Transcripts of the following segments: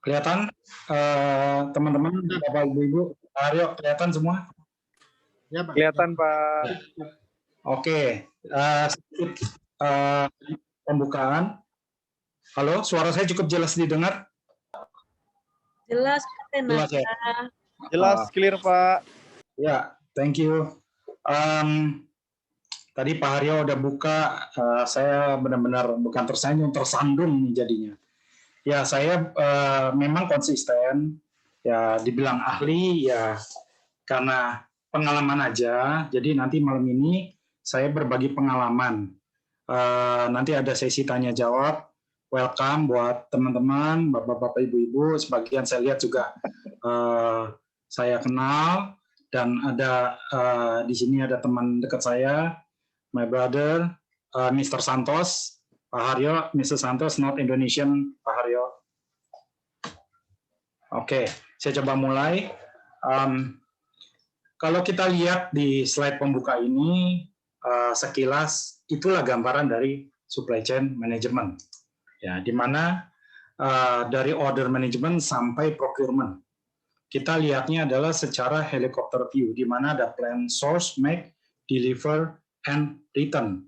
Kelihatan teman-teman, Bapak Ibu, Aryo kelihatan semua? Ya, Pak. Kelihatan, Pak. Ya. Oke, sedikit pembukaan. Halo, suara saya cukup jelas didengar? Jelas, Jelas ya? Jelas, clear, Pak. Ya, thank you. Tadi Pak Haryo udah buka, saya benar-benar bukan tersenyum, tersandung jadinya. Ya, saya memang konsisten, ya dibilang ahli, ya karena pengalaman aja. Jadi nanti malam ini saya berbagi pengalaman. Nanti ada sesi tanya jawab. Welcome buat teman-teman, bapak-bapak, ibu-ibu. Sebagian saya lihat juga saya kenal, dan ada di sini ada teman dekat saya, my brother, Mr. Santos, Pak Haryo, Mr. Santos, not Indonesian, Pak Haryo. Oke, saya coba mulai. Kalau kita lihat di slide pembuka ini, sekilas itulah gambaran dari supply chain management, ya, di mana dari order management sampai procurement. Kita lihatnya adalah secara helicopter view, di mana ada plan, source, make, deliver, and return.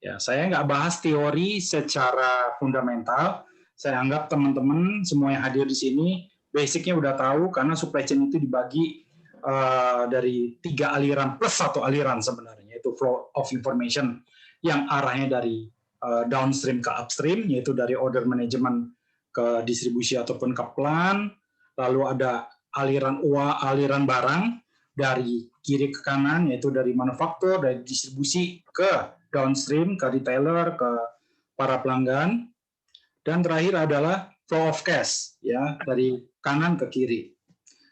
Ya, saya nggak bahas teori secara fundamental. Saya anggap teman-teman semua yang hadir di sini basicnya udah tahu, karena supply chain itu dibagi dari 3 aliran plus 1 aliran sebenarnya, yaitu flow of information yang arahnya dari downstream ke upstream, yaitu dari order management ke distribusi ataupun ke plan. Lalu ada aliran barang dari kiri ke kanan, yaitu dari manufaktur, dari distribusi ke downstream, ke retailer, ke para pelanggan. Dan terakhir adalah flow of cash, ya, dari kanan ke kiri.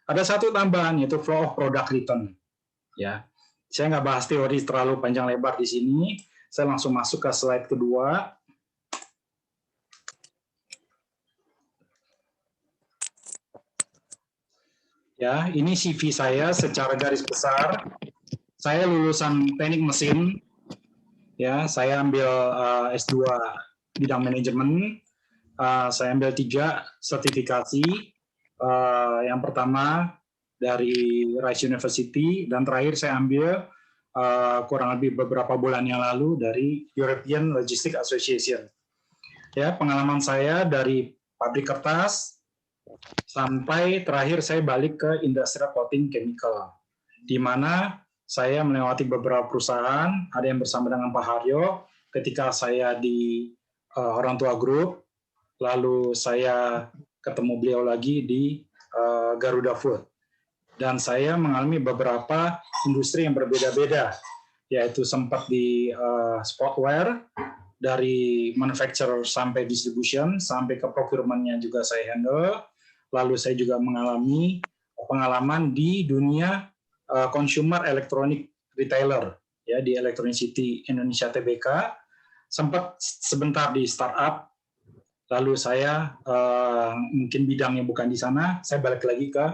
Ada satu tambahan, yaitu flow of product return. Ya, saya nggak bahas teori terlalu panjang lebar di sini. Saya langsung masuk ke slide kedua. Ya, ini CV saya secara garis besar. Saya lulusan teknik mesin. Ya, saya ambil S2 bidang manajemen. Saya ambil 3 sertifikasi. Yang pertama dari Rice University, dan terakhir saya ambil kurang lebih beberapa bulan yang lalu dari European Logistics Association. Ya, pengalaman saya dari pabrik kertas sampai terakhir saya balik ke industrial coating chemical, di mana saya melewati beberapa perusahaan. Ada yang bersama dengan Pak Haryo ketika saya di Orang Tua Group, lalu saya ketemu beliau lagi di Garuda Food. Dan saya mengalami beberapa industri yang berbeda-beda, yaitu sempat di sportwear, dari manufacturer sampai distribution, sampai ke procurement-nya juga saya handle. Lalu saya juga mengalami pengalaman di dunia consumer electronic retailer, ya, di Electronic City Indonesia Tbk. Sempat sebentar di startup. Lalu saya mungkin bidangnya bukan di sana, saya balik lagi ke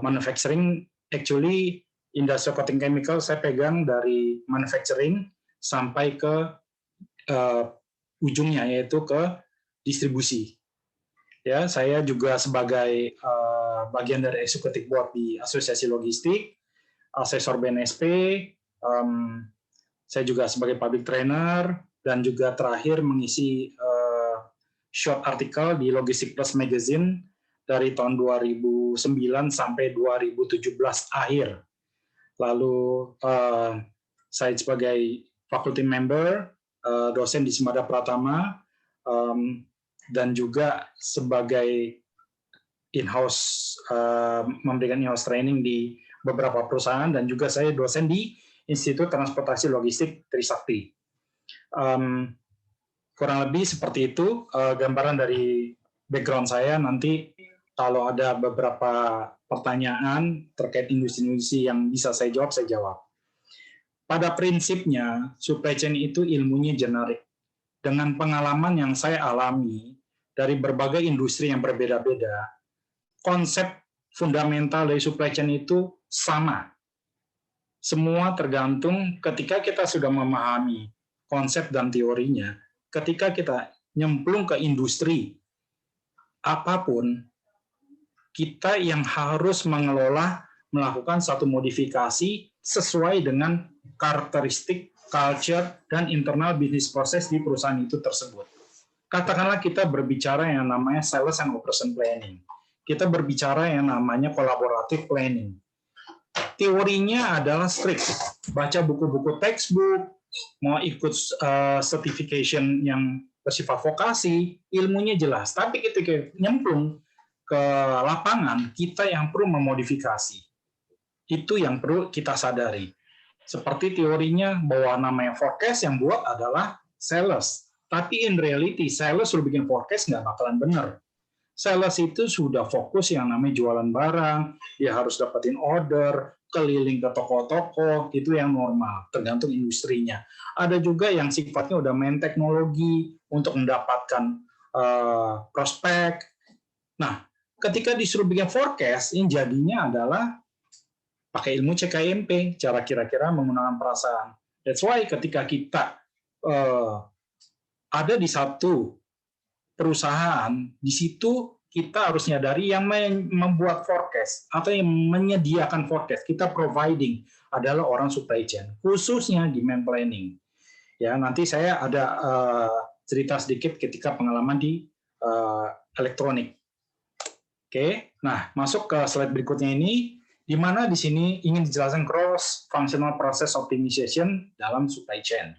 manufacturing. Actually, industrial coating chemical saya pegang dari manufacturing sampai ke ujungnya, yaitu ke distribusi. Ya, saya juga sebagai bagian dari executive board di Asosiasi Logistik, asesor BNSP, saya juga sebagai public trainer, dan juga terakhir mengisi short article di Logistik Plus Magazine dari tahun 2009 sampai 2017 akhir. Lalu saya sebagai faculty member, dosen di Semada Pratama, dan juga sebagai in-house, memberikan in-house training di beberapa perusahaan, dan juga saya dosen di Institut Transportasi Logistik Trisakti. Kurang lebih seperti itu gambaran dari background saya. Nanti kalau ada beberapa pertanyaan terkait industri-industri yang bisa saya jawab, saya jawab. Pada prinsipnya, supply chain itu ilmunya generik. Dengan pengalaman yang saya alami dari berbagai industri yang berbeda-beda, konsep fundamental dari supply chain itu sama. Semua tergantung ketika kita sudah memahami konsep dan teorinya, ketika kita nyemplung ke industri, apapun, kita yang harus melakukan satu modifikasi sesuai dengan karakteristik, culture, dan internal bisnis proses di perusahaan itu tersebut. Katakanlah kita berbicara yang namanya sales and operation planning. Kita berbicara yang namanya collaborative planning. Teorinya adalah strict. Baca buku-buku textbook, mau ikut certification yang bersifat vokasi, ilmunya jelas. Tapi ketika nyemplung ke lapangan, kita yang perlu memodifikasi. Itu yang perlu kita sadari. Seperti teorinya bahwa namanya forecast yang buat adalah sales. Tapi in reality, sales sudah bikin forecast nggak bakalan benar. Sales itu sudah fokus yang namanya jualan barang, dia harus dapetin order, keliling ke toko-toko, itu yang normal, tergantung industrinya. Ada juga yang sifatnya udah main teknologi untuk mendapatkan prospek. Nah, ketika disuruh bikin forecast, ini jadinya adalah pakai ilmu CKMP, cara kira-kira menggunakan perasaan. That's why ketika kita ada di satu perusahaan, di situ kita harus nyadari yang membuat forecast atau yang menyediakan forecast, kita providing adalah orang supply chain, khususnya demand planning. Ya, nanti saya ada cerita sedikit ketika pengalaman di elektronik. Oke, nah masuk ke slide berikutnya ini, di mana di sini ingin dijelaskan cross functional process optimization dalam supply chain.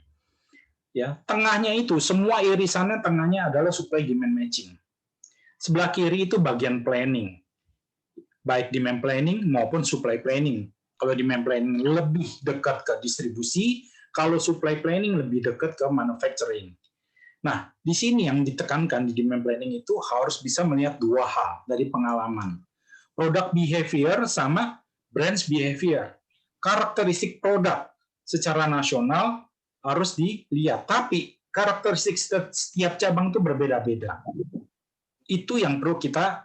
Ya, tengahnya itu semua irisannya tengahnya adalah supply demand matching. Sebelah kiri itu bagian planning, baik demand planning maupun supply planning. Kalau demand planning lebih dekat ke distribusi, kalau supply planning lebih dekat ke manufacturing. Nah, di sini yang ditekankan di demand planning itu harus bisa melihat dua hal dari pengalaman. Product behavior sama branch behavior. Karakteristik produk secara nasional harus dilihat, tapi karakteristik setiap cabang itu berbeda-beda. Itu yang perlu kita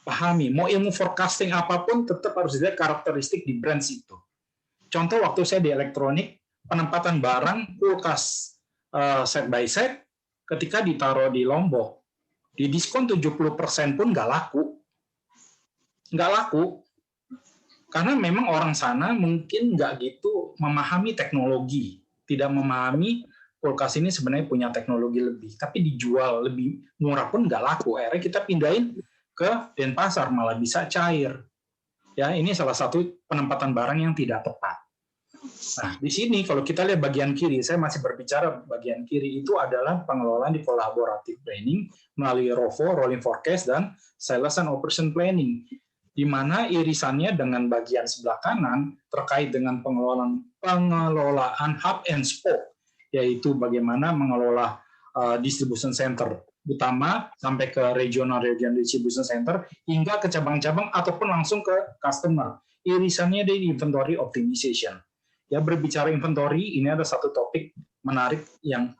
pahami. Mau ilmu forecasting apapun, tetap harus dilihat karakteristik di branch itu. Contoh waktu saya di elektronik, penempatan barang, kulkas set by set, ketika ditaruh di Lombok, di diskon 70% pun nggak laku. Nggak laku. Karena memang orang sana mungkin nggak gitu memahami teknologi. Tidak memahami kulkas ini sebenarnya punya teknologi lebih. Tapi dijual lebih murah pun nggak laku. Akhirnya kita pindahin ke Denpasar, malah bisa cair. Ya, ini salah satu penempatan barang yang tidak tepat. Nah, di sini kalau kita lihat bagian kiri, saya masih berbicara bagian kiri itu adalah pengelolaan di collaborative planning melalui ROFO, rolling forecast, dan sales and operation planning, di mana irisannya dengan bagian sebelah kanan terkait dengan pengelolaan hub and spoke, yaitu bagaimana mengelola distribution center utama sampai ke regional distribution center hingga ke cabang-cabang ataupun langsung ke customer. Irisannya dari inventory optimization. Ya, berbicara inventory, ini ada satu topik menarik yang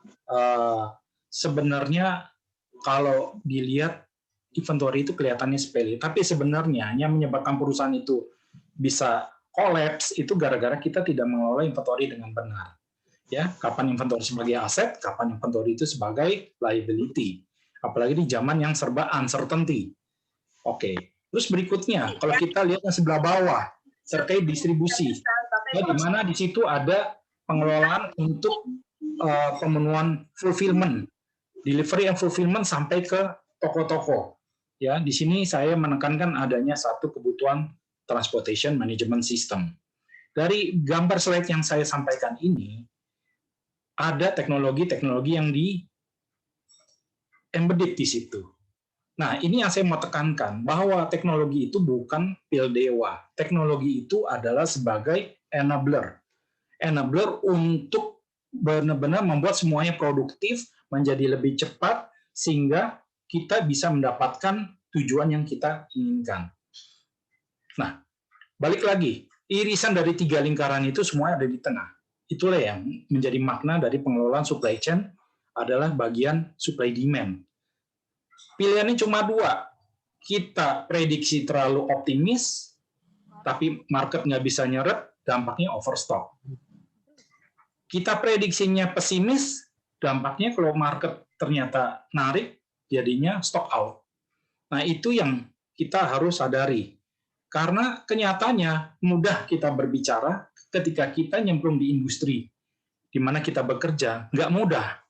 sebenarnya kalau dilihat inventory itu kelihatannya sepele, tapi sebenarnya yang menyebabkan perusahaan itu bisa kolaps itu gara-gara kita tidak mengelola inventory dengan benar. Ya, kapan inventory sebagai aset, kapan inventory itu sebagai liability. Apalagi di zaman yang serba uncertainty. Oke. Terus berikutnya, kalau kita lihat yang sebelah bawah terkait distribusi, ya, di mana di situ ada pengelolaan untuk pemenuhan fulfillment, delivery and fulfillment sampai ke toko-toko. Ya, di sini saya menekankan adanya satu kebutuhan transportation management system. Dari gambar slide yang saya sampaikan ini, ada teknologi-teknologi yang embedded di situ. Nah, ini yang saya mau tekankan, bahwa teknologi itu bukan pil dewa. Teknologi itu adalah sebagai enabler. Enabler untuk benar-benar membuat semuanya produktif, menjadi lebih cepat, sehingga kita bisa mendapatkan tujuan yang kita inginkan. Nah, balik lagi, irisan dari 3 lingkaran itu semua ada di tengah. Itulah yang menjadi makna dari pengelolaan supply chain adalah bagian supply demand. Pilihannya cuma 2. Kita prediksi terlalu optimis, tapi market nggak bisa nyerap, dampaknya overstock. Kita prediksinya pesimis, dampaknya kalau market ternyata narik, jadinya stock out. Nah, itu yang kita harus sadari. Karena kenyataannya mudah kita berbicara ketika kita nyemplung di industri di mana kita bekerja, nggak mudah.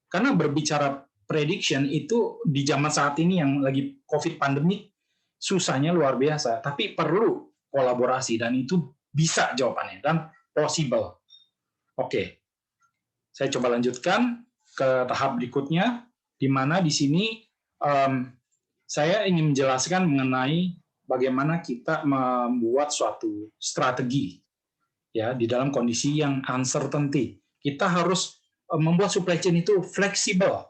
Karena berbicara prediction itu di zaman saat ini yang lagi COVID pandemi, susahnya luar biasa. Tapi perlu kolaborasi, dan itu bisa jawabannya, dan possible. Oke, saya coba lanjutkan ke tahap berikutnya, di mana di sini saya ingin menjelaskan mengenai bagaimana kita membuat suatu strategi ya di dalam kondisi yang uncertainty. Kita harus membuat supply chain itu fleksibel.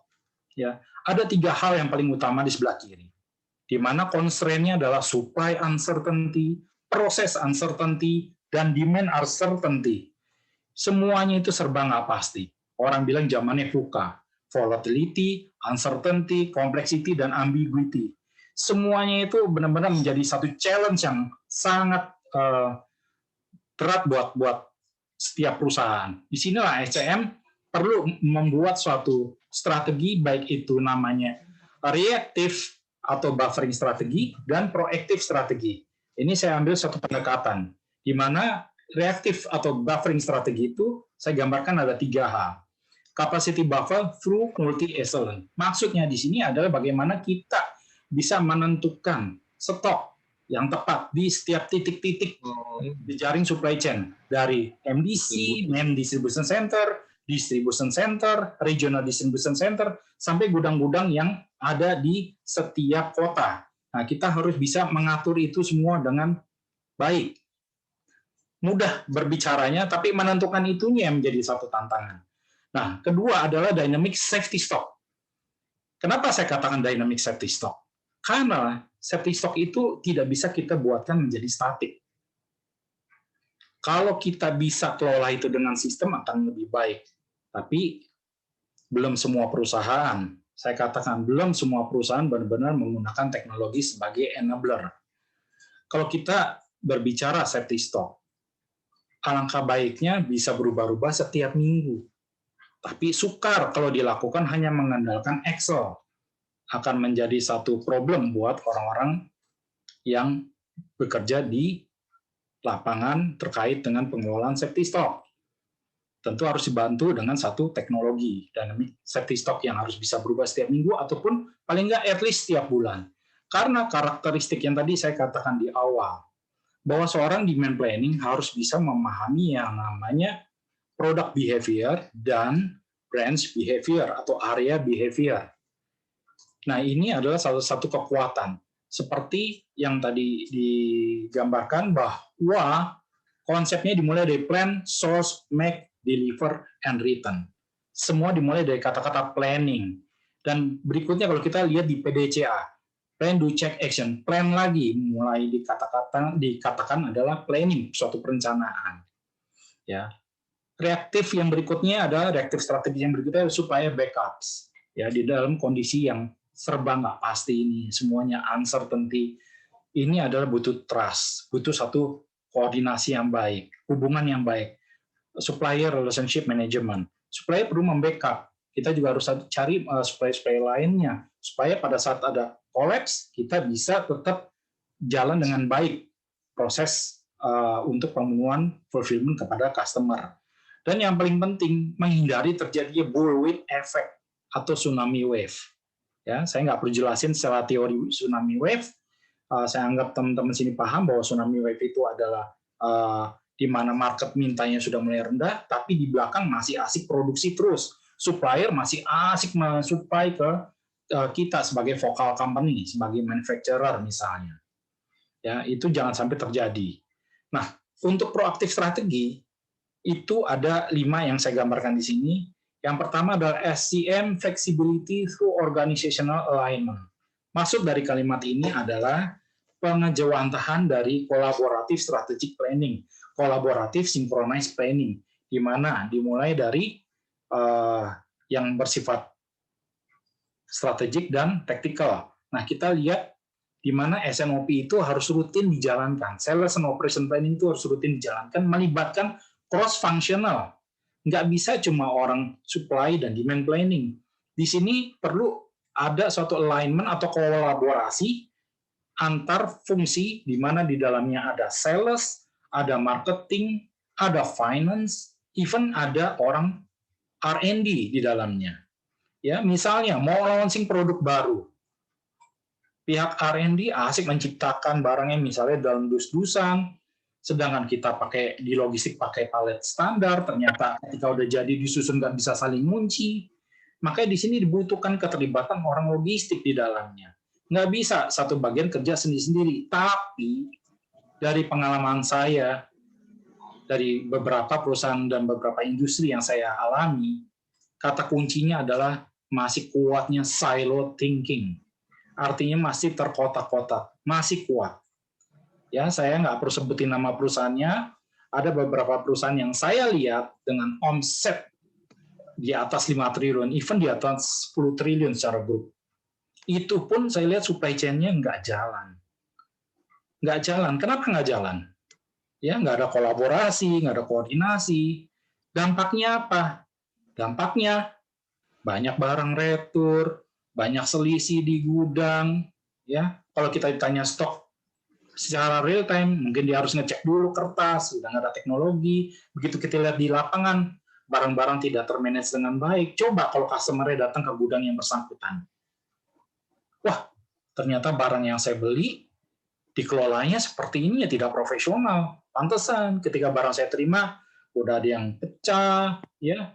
Ya, ada 3 hal yang paling utama di sebelah kiri, di mana constraint-nya adalah supply uncertainty, proses uncertainty, dan demand uncertainty. Semuanya itu serba nggak pasti. Orang bilang zamannya VUCA, volatility, uncertainty, complexity, dan ambiguity. Semuanya itu benar-benar menjadi satu challenge yang sangat berat buat setiap perusahaan. Di sinilah SCM perlu membuat suatu strategi, baik itu namanya reactive atau buffering strategi dan proactive strategi. Ini saya ambil satu pendekatan, di mana reactive atau buffering strategi itu saya gambarkan ada 3 hal. Capacity buffer through multi-excellence. Maksudnya di sini adalah bagaimana kita bisa menentukan stok yang tepat di setiap titik-titik di jaring supply chain, dari MDC, Main Distribution Center, Regional Distribution Center, sampai gudang-gudang yang ada di setiap kota. Nah, kita harus bisa mengatur itu semua dengan baik. Mudah berbicaranya, tapi menentukan itunya yang menjadi satu tantangan. Nah, kedua adalah dynamic safety stock. Kenapa saya katakan dynamic safety stock? Karena safety stock itu tidak bisa kita buatkan menjadi statik. Kalau kita bisa kelola itu dengan sistem akan lebih baik. Tapi belum semua perusahaan, saya katakan belum semua perusahaan benar-benar menggunakan teknologi sebagai enabler. Kalau kita berbicara safety stock, alangkah baiknya bisa berubah-ubah setiap minggu. Tapi sukar kalau dilakukan hanya mengandalkan Excel. Akan menjadi satu problem buat orang-orang yang bekerja di lapangan terkait dengan pengelolaan safety stock. Tentu harus dibantu dengan satu teknologi dynamic safety stock yang harus bisa berubah setiap minggu ataupun paling nggak at least setiap bulan. Karena karakteristik yang tadi saya katakan di awal, bahwa seorang demand planning harus bisa memahami yang namanya product behavior dan branch behavior atau area behavior. Nah, ini adalah salah satu kekuatan. Seperti yang tadi digambarkan bahwa konsepnya dimulai dari plan, source, make, deliver, and return. Semua dimulai dari kata-kata planning. Dan berikutnya kalau kita lihat di PDCA, plan, do, check, action. Plan lagi, mulai dikatakan adalah planning, suatu perencanaan. Ya. Reaktif yang berikutnya adalah reaktif strategi yang berikutnya supaya backups. Ya, di dalam kondisi yang serba nggak pasti ini, semuanya uncertainty, ini adalah butuh trust, butuh satu koordinasi yang baik, hubungan yang baik, supplier relationship management. Supplier perlu membackup, kita juga harus cari supplier lainnya, supaya pada saat ada collapse, kita bisa tetap jalan dengan baik proses untuk pemenuhan fulfillment kepada customer. Dan yang paling penting, menghindari terjadinya bullwhip effect atau tsunami wave. Ya, saya nggak perlu jelasin secara teori tsunami wave. Saya anggap teman-teman sini paham bahwa tsunami wave itu adalah di mana market mintanya sudah mulai rendah, tapi di belakang masih asik produksi terus. Supplier masih asik mensupply ke kita sebagai vocal company, sebagai manufacturer misalnya. Ya, itu jangan sampai terjadi. Nah, untuk proaktif strategi, itu ada 5 yang saya gambarkan di sini. Yang pertama adalah SCM, flexibility through organizational alignment. Maksud dari kalimat ini adalah pengejawantahan dari kolaboratif strategic planning, kolaboratif synchronized planning, di mana dimulai dari yang bersifat strategik dan tactical. Nah, kita lihat di mana SNOP itu harus rutin dijalankan. Sales and Operation Planning itu harus rutin dijalankan, melibatkan cross-functional. Nggak bisa cuma orang supply dan demand planning. Di sini perlu ada suatu alignment atau kolaborasi antar fungsi di mana di dalamnya ada sales, ada marketing, ada finance, even ada orang R&D di dalamnya. Ya, misalnya mau launching produk baru, pihak R&D asik menciptakan barangnya misalnya dalam dus-dusan, sedangkan kita pakai di logistik pakai palet standar, ternyata ketika udah jadi disusun nggak bisa saling ngunci. Makanya di sini dibutuhkan keterlibatan orang logistik di dalamnya. Nggak bisa satu bagian kerja sendiri-sendiri. Tapi dari pengalaman saya, dari beberapa perusahaan dan beberapa industri yang saya alami, kata kuncinya adalah masih kuatnya silo thinking. Artinya masih terkotak-kotak, masih kuat. Ya, saya nggak perlu sebutin nama perusahaannya. Ada beberapa perusahaan yang saya lihat dengan omset di atas 5 triliun, even di atas 10 triliun secara grup. Itu pun saya lihat supply chain-nya nggak jalan. Nggak jalan. Kenapa nggak jalan? Ya, nggak ada kolaborasi, nggak ada koordinasi. Dampaknya apa? Dampaknya banyak barang retur, banyak selisih di gudang. Ya, kalau kita ditanya stok secara real time, mungkin dia harus ngecek dulu kertas, sudah nggak ada teknologi. Begitu kita lihat di lapangan, barang-barang tidak termanage dengan baik. Coba kalau customer-nya datang ke gudang yang bersangkutan. Wah, ternyata barang yang saya beli dikelolanya seperti ini ya tidak profesional. Pantesan ketika barang saya terima udah ada yang pecah, ya.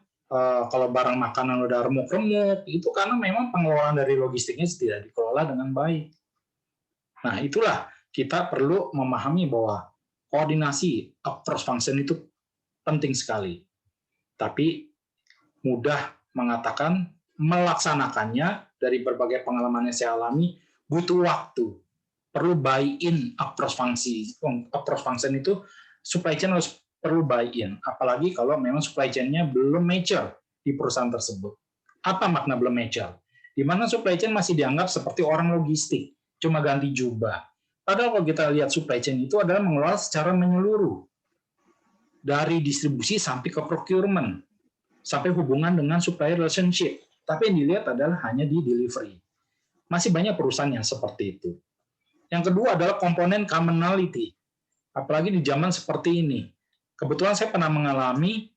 Kalau barang makanan udah remuk-remuk, itu karena memang pengelolaan dari logistiknya tidak dikelola dengan baik. Nah, itulah kita perlu memahami bahwa koordinasi across function itu penting sekali. Tapi mudah mengatakan, melaksanakannya dari berbagai pengalaman yang saya alami butuh waktu. Perlu buy-in across function itu supply chain harus perlu buy-in. Apalagi kalau memang supply chain-nya belum mature di perusahaan tersebut. Apa makna belum mature? Di mana supply chain masih dianggap seperti orang logistik, cuma ganti jubah. Padahal kalau kita lihat supply chain itu adalah mengelola secara menyeluruh. Dari distribusi sampai ke procurement, sampai hubungan dengan supplier relationship. Tapi yang dilihat adalah hanya di delivery. Masih banyak perusahaan yang seperti itu. Yang kedua adalah komponen commonality. Apalagi di zaman seperti ini. Kebetulan saya pernah mengalami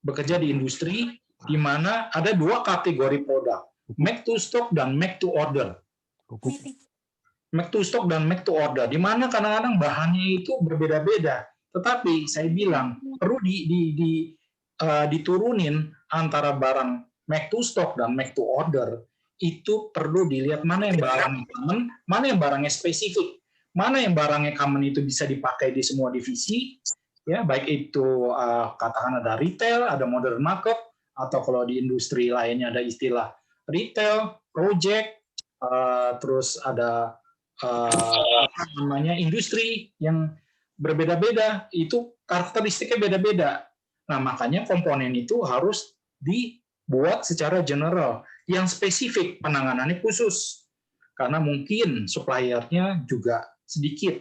bekerja di industri di mana ada dua kategori produk, make to stock dan make to order. Make to stock dan make to order, di mana kadang-kadang bahannya itu berbeda-beda. Tetapi saya bilang perlu diturunin antara barang make to stock dan make to order. Itu perlu dilihat mana yang barang common, mana yang barangnya spesifik, mana yang barangnya common itu bisa dipakai di semua divisi, ya baik itu katakan ada retail, ada modern market, atau kalau di industri lainnya ada istilah retail, project, terus ada industri yang berbeda-beda, itu karakteristiknya beda-beda. Nah, makanya komponen itu harus dibuat secara general, yang spesifik penanganannya khusus. Karena mungkin suppliernya juga sedikit,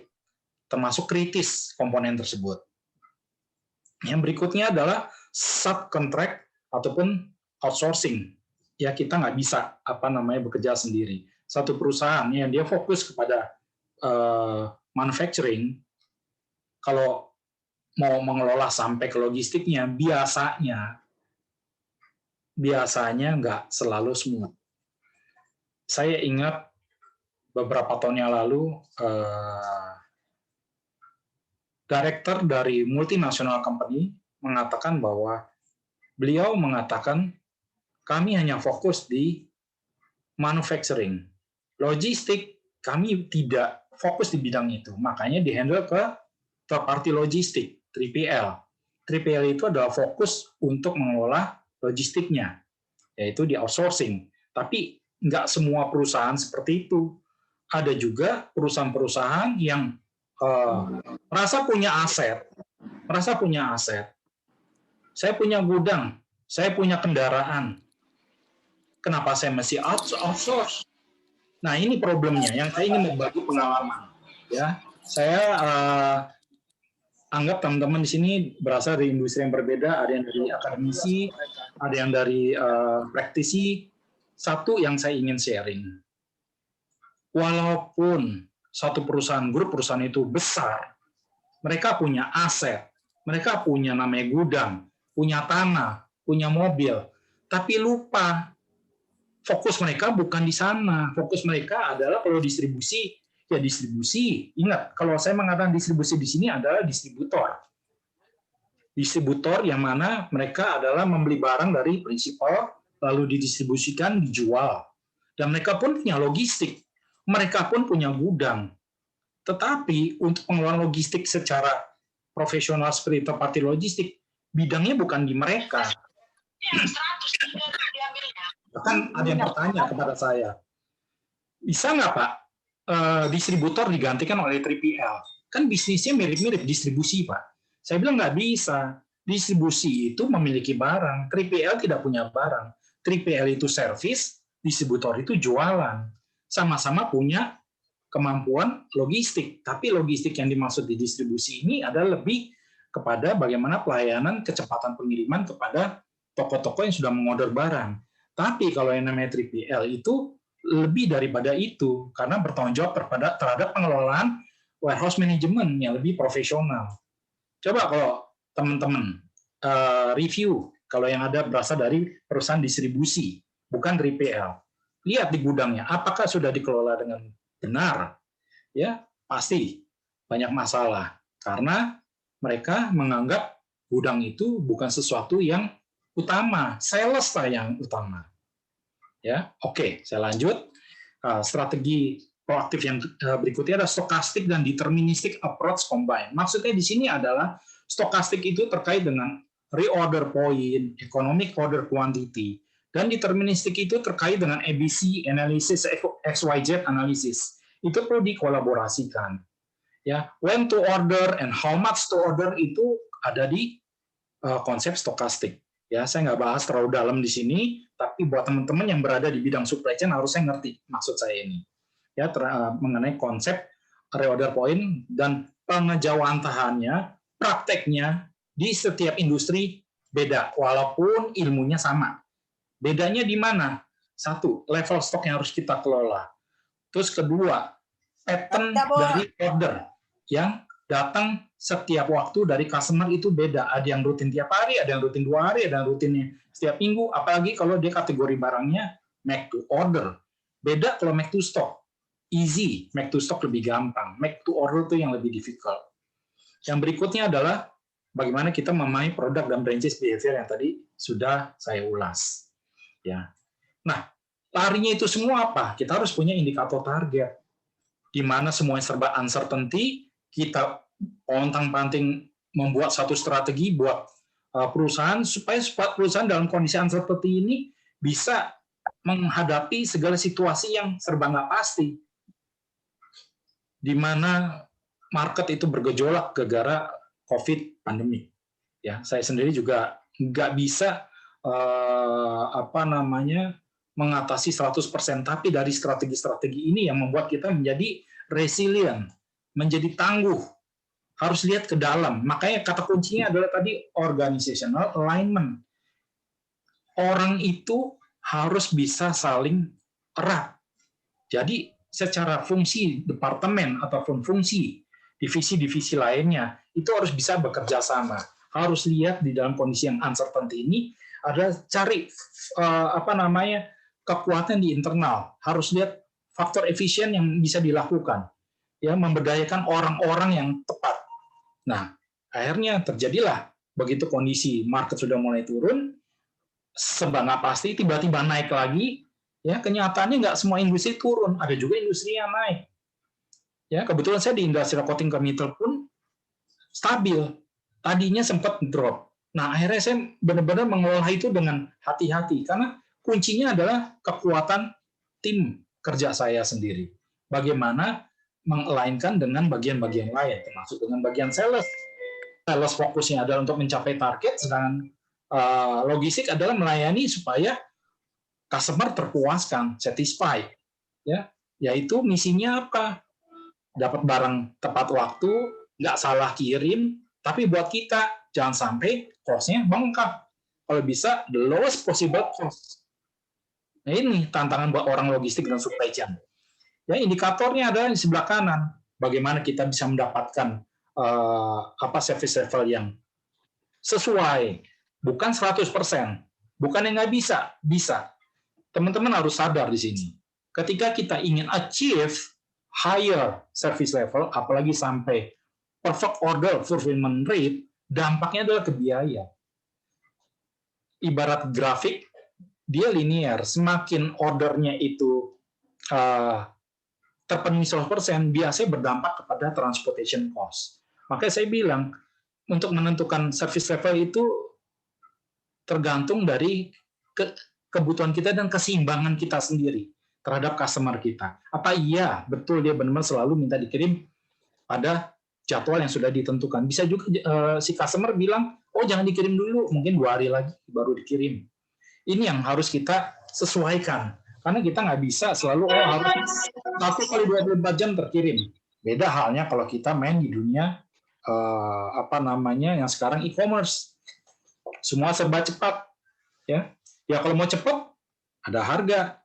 termasuk kritis komponen tersebut. Yang berikutnya adalah subcontract ataupun outsourcing. Ya, kita nggak bisa bekerja sendiri. Satu perusahaan yang dia fokus kepada manufacturing, kalau mau mengelola sampai ke logistiknya, biasanya nggak selalu smooth. Saya ingat beberapa tahun yang lalu, director dari multinational company mengatakan bahwa beliau mengatakan kami hanya fokus di manufacturing. Logistik kami tidak fokus di bidang itu, makanya dihandle ke third party logistik, 3PL. 3PL itu adalah fokus untuk mengelola logistiknya, yaitu di outsourcing. Tapi nggak semua perusahaan seperti itu. Ada juga perusahaan-perusahaan yang merasa punya aset. Saya punya gudang, saya punya kendaraan. Kenapa saya mesti outsource? Nah, ini problemnya yang saya ingin berbagi pengalaman. Ya, saya anggap teman-teman di sini berasal dari industri yang berbeda, ada yang dari akademisi, ada yang dari praktisi. Satu yang saya ingin sharing, walaupun satu perusahaan, grup perusahaan itu besar, mereka punya aset, mereka punya namanya gudang, punya tanah, punya mobil, tapi lupa fokus mereka bukan di sana. Fokus mereka adalah kalau distribusi, ya distribusi. Ingat, kalau saya mengatakan distribusi di sini adalah distributor. Distributor yang mana mereka adalah membeli barang dari prinsipal, lalu didistribusikan, dijual. Dan mereka pun punya logistik. Mereka pun punya gudang. Tetapi untuk pengelolaan logistik secara profesional seperti third party logistik, bidangnya bukan di mereka. Bahkan ada yang bertanya kepada saya, bisa nggak Pak distributor digantikan oleh 3PL? Kan bisnisnya mirip-mirip distribusi Pak. Saya bilang nggak bisa. Distribusi itu memiliki barang, 3PL tidak punya barang. 3PL itu service, distributor itu jualan. Sama-sama punya kemampuan logistik, tapi logistik yang dimaksud di distribusi ini adalah lebih kepada bagaimana pelayanan kecepatan pengiriman kepada toko-toko yang sudah mengorder barang. Tapi kalau yang namanya 3PL itu lebih daripada itu, karena bertanggung jawab terhadap pengelolaan warehouse management yang lebih profesional. Coba kalau teman-teman review, kalau yang ada berasal dari perusahaan distribusi, bukan 3PL. Lihat di gudangnya, apakah sudah dikelola dengan benar? Ya, pasti banyak masalah. Karena mereka menganggap gudang itu bukan sesuatu yang utama, sales yang utama. Ya, oke, saya lanjut. Strategi proaktif yang berikutnya adalah stochastic dan deterministic approach combined. Maksudnya di sini adalah stochastic itu terkait dengan reorder point, economic order quantity, dan deterministic itu terkait dengan ABC analysis, XYZ analysis. Itu perlu dikolaborasikan. Ya, when to order and how much to order itu ada di konsep stochastic. Ya, saya nggak bahas terlalu dalam di sini, tapi buat teman-teman yang berada di bidang supply chain harusnya ngerti maksud saya ini. Ya, mengenai konsep reorder point dan pengejawantahannya, prakteknya di setiap industri beda, walaupun ilmunya sama. Bedanya di mana? Satu, level stok yang harus kita kelola. Terus kedua, pattern dari order yang datang setiap waktu dari customer itu beda. Ada yang rutin tiap hari, ada yang rutin 2 hari, ada yang rutinnya setiap minggu. Apalagi kalau dia kategori barangnya make to order. Beda kalau make to stock. Easy, make to stock lebih gampang. Make to order itu yang lebih difficult. Yang berikutnya adalah bagaimana kita memahami produk dan branches behavior yang tadi sudah saya ulas. Ya. Nah, larinya itu semua apa? Kita harus punya indikator target. Di mana semuanya serba uncertainty, kita pontang-panting membuat satu strategi buat perusahaan supaya perusahaan dalam kondisi uncertainty ini bisa menghadapi segala situasi yang serba nggak pasti. Di mana market itu bergejolak gara-gara COVID pandemi. Ya, saya sendiri juga nggak bisa mengatasi 100%, tapi dari strategi-strategi ini yang membuat kita menjadi resilient, menjadi tangguh, harus lihat ke dalam. Makanya kata kuncinya adalah tadi organizational alignment. Orang itu harus bisa saling erat. Jadi secara fungsi departemen ataupun fungsi divisi-divisi lainnya itu harus bisa bekerja sama. Harus lihat di dalam kondisi yang uncertainty ini ada cari kekuatan di internal. Harus lihat faktor efisien yang bisa dilakukan. Ya, memberdayakan orang-orang yang tepat. Nah, akhirnya terjadilah begitu kondisi market sudah mulai turun, serba nggak pasti tiba-tiba naik lagi. Ya, kenyataannya nggak semua industri turun, ada juga industri yang naik. Ya, kebetulan saya di Industrial Coating Chemical pun stabil. Tadinya sempat drop. Nah, akhirnya saya benar-benar mengelola itu dengan hati-hati karena kuncinya adalah kekuatan tim kerja saya sendiri. Bagaimana meng-align-kan dengan bagian-bagian lain, termasuk dengan bagian sales. Sales fokusnya adalah untuk mencapai target, sedangkan logistik adalah melayani supaya customer terpuaskan, satisfied. Ya, yaitu misinya apa? Dapat barang tepat waktu, nggak salah kirim, tapi buat kita jangan sampai cost-nya bengkak. Kalau bisa the lowest possible cost. Nah, ini tantangan buat orang logistik dan supply chain. Ya, indikatornya ada di sebelah kanan. Bagaimana kita bisa mendapatkan service level yang sesuai, bukan 100%. Bukan yang nggak bisa, bisa. Teman-teman harus sadar di sini. Ketika kita ingin achieve higher service level, apalagi sampai perfect order fulfillment rate, dampaknya adalah ke biaya. Ibarat grafik, dia linear. Semakin ordernya itu terpenuhi 100%, biasanya berdampak kepada transportation cost. Makanya saya bilang, untuk menentukan service level itu tergantung dari kebutuhan kita dan keseimbangan kita sendiri terhadap customer kita. Apa iya betul dia benar-benar selalu minta dikirim pada jadwal yang sudah ditentukan. Bisa juga si customer bilang, oh jangan dikirim dulu, mungkin 2 hari lagi baru dikirim. Ini yang harus kita sesuaikan. Karena kita nggak bisa selalu harus 1 kali 24 jam terkirim. Beda halnya kalau kita main di dunia yang sekarang e-commerce. Semua serba cepat. Ya kalau mau cepat ada harga.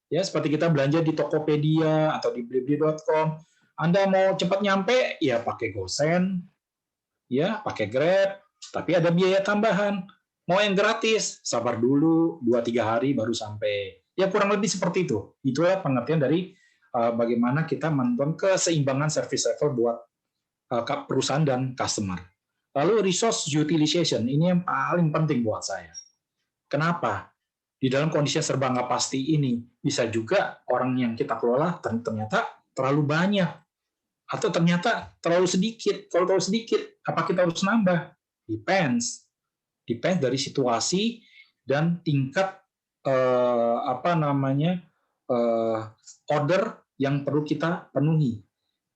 Ya seperti kita belanja di Tokopedia atau di blibli.com. Anda mau cepat nyampe, ya pakai GoSend, ya pakai Grab, tapi ada biaya tambahan. Mau yang gratis, sabar dulu 2-3 hari baru sampai. Ya kurang lebih seperti itu. Itulah pengertian dari bagaimana kita menentukan keseimbangan service level buat perusahaan dan customer. Lalu resource utilization, ini yang paling penting buat saya. Kenapa? Di dalam kondisi yang serba nggak pasti ini, bisa juga orang yang kita kelola ternyata terlalu banyak, atau ternyata terlalu sedikit. Kalau terlalu sedikit, apa kita harus nambah? Depends dari situasi dan tingkat order yang perlu kita penuhi.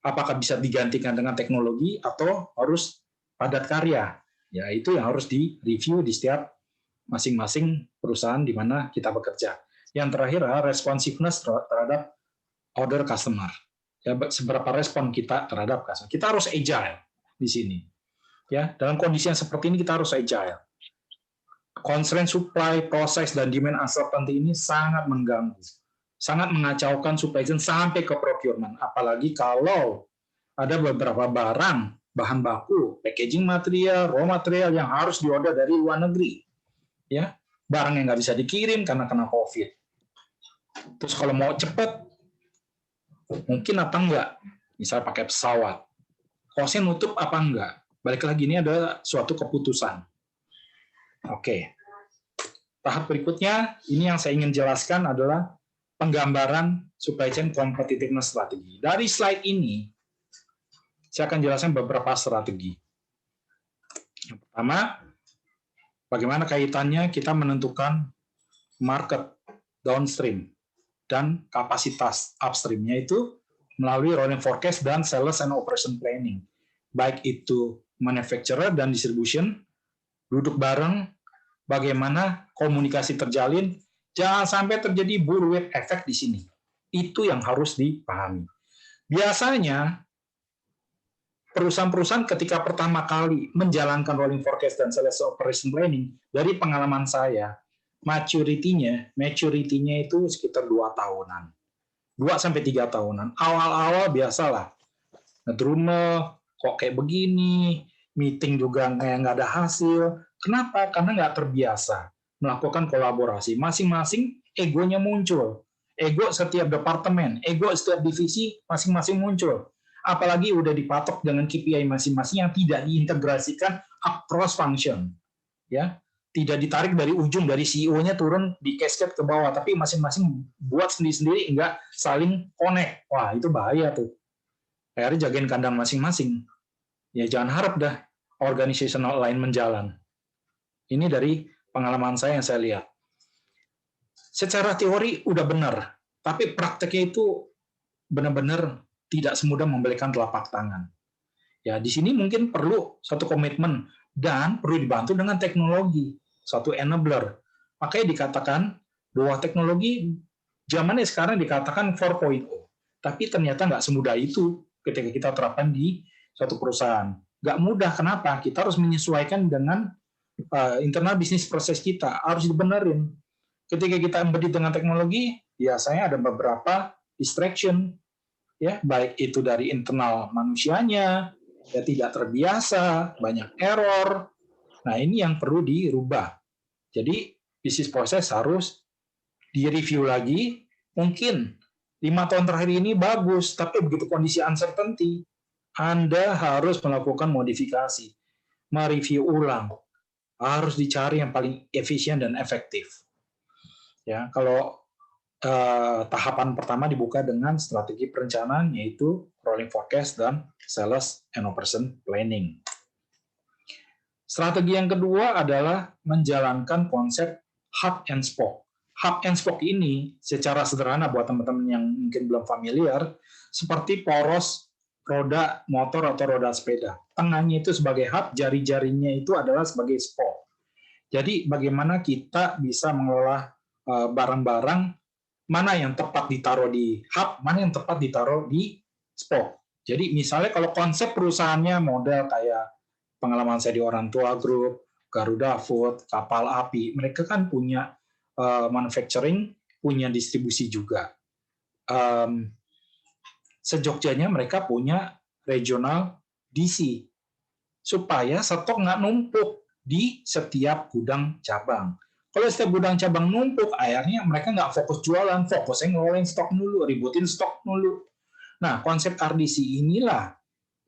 Apakah bisa digantikan dengan teknologi atau harus padat karya? Ya, itu yang harus di-review di setiap masing-masing perusahaan di mana kita bekerja. Yang terakhir adalah responsiveness terhadap order customer. Ya, seberapa respon kita terhadap customer. Kita harus agile di sini. Ya, dalam kondisi yang seperti ini kita harus agile. Constraint supply, proses, dan demand uncertainty ini sangat mengganggu. Sangat mengacaukan supply chain sampai ke procurement. Apalagi kalau ada beberapa barang, bahan baku, packaging material, raw material yang harus diorder dari luar negeri. Ya, barang yang nggak bisa dikirim karena kena COVID. Terus kalau mau cepat, mungkin apa enggak? Misalnya pakai pesawat. Cost-nya nutup apa enggak? Balik lagi, ini ada suatu keputusan. Oke. Tahap berikutnya, ini yang saya ingin jelaskan adalah penggambaran supply chain competitiveness strategi. Dari slide ini, saya akan jelaskan beberapa strategi. Yang pertama, bagaimana kaitannya kita menentukan market downstream dan kapasitas upstream-nya itu melalui rolling forecast dan sales and operation planning. Baik itu manufacturer dan distribution, duduk bareng, bagaimana komunikasi terjalin, jangan sampai terjadi bullwhip effect di sini. Itu yang harus dipahami. Biasanya, perusahaan-perusahaan ketika pertama kali menjalankan rolling forecast dan sales operation planning, dari pengalaman saya, maturity-nya itu sekitar 2 tahunan. 2-3 tahunan. Awal-awal biasalah. Ngedrumel, kok kayak begini, meeting juga nggak ada hasil. Kenapa? Karena nggak terbiasa melakukan kolaborasi. Masing-masing egonya muncul. Ego setiap departemen, ego setiap divisi masing-masing muncul. Apalagi udah dipatok dengan KPI masing-masing yang tidak diintegrasikan across function. Ya, tidak ditarik dari ujung, dari CEO-nya turun di cascade ke bawah, tapi masing-masing buat sendiri-sendiri, enggak saling connect. Wah, itu bahaya tuh. Akhirnya jagain kandang masing-masing. Ya jangan harap dah organizational alignment jalan. Ini dari pengalaman saya yang saya lihat. Secara teori udah benar, tapi prakteknya itu benar-benar tidak semudah membalikan telapak tangan. Ya, di sini mungkin perlu satu komitmen dan perlu dibantu dengan teknologi, satu enabler. Makanya dikatakan bahwa teknologi zamannya sekarang dikatakan 4.0, tapi ternyata nggak semudah itu ketika kita terapkan di suatu perusahaan. Nggak mudah, kenapa? Kita harus menyesuaikan dengan internal bisnis proses kita, harus dibenerin. ketika kita embedded dengan teknologi, biasanya ada beberapa distraction, ya, baik itu dari internal manusianya, ya tidak terbiasa, banyak error. Nah, ini yang perlu dirubah. Jadi, bisnis proses harus direview lagi. Mungkin 5 tahun terakhir ini bagus, tapi begitu kondisi uncertainty, Anda harus melakukan modifikasi, mereview ulang, harus dicari yang paling efisien dan efektif. Ya, kalau tahapan pertama dibuka dengan strategi perencanaan, yaitu rolling forecast dan sales and operation planning. Strategi yang kedua adalah menjalankan konsep hub and spoke. Hub and spoke ini secara sederhana buat teman-teman yang mungkin belum familiar, seperti poros roda motor atau roda sepeda. Tengahnya itu sebagai hub, jari-jarinya itu adalah sebagai spoke. Jadi bagaimana kita bisa mengelola barang-barang, mana yang tepat ditaruh di hub, mana yang tepat ditaruh di spoke. Jadi misalnya kalau konsep perusahaannya model kayak pengalaman saya di Orang Tua Group, Garuda Food, Kapal Api, mereka kan punya manufacturing, punya distribusi juga. Sejogjanya mereka punya regional DC, supaya stok nggak numpuk di setiap gudang cabang. Kalau setiap gudang cabang numpuk, akhirnya mereka nggak fokus jualan, fokusnya ngelola stok dulu, ributin stok dulu. Nah, konsep RDC inilah,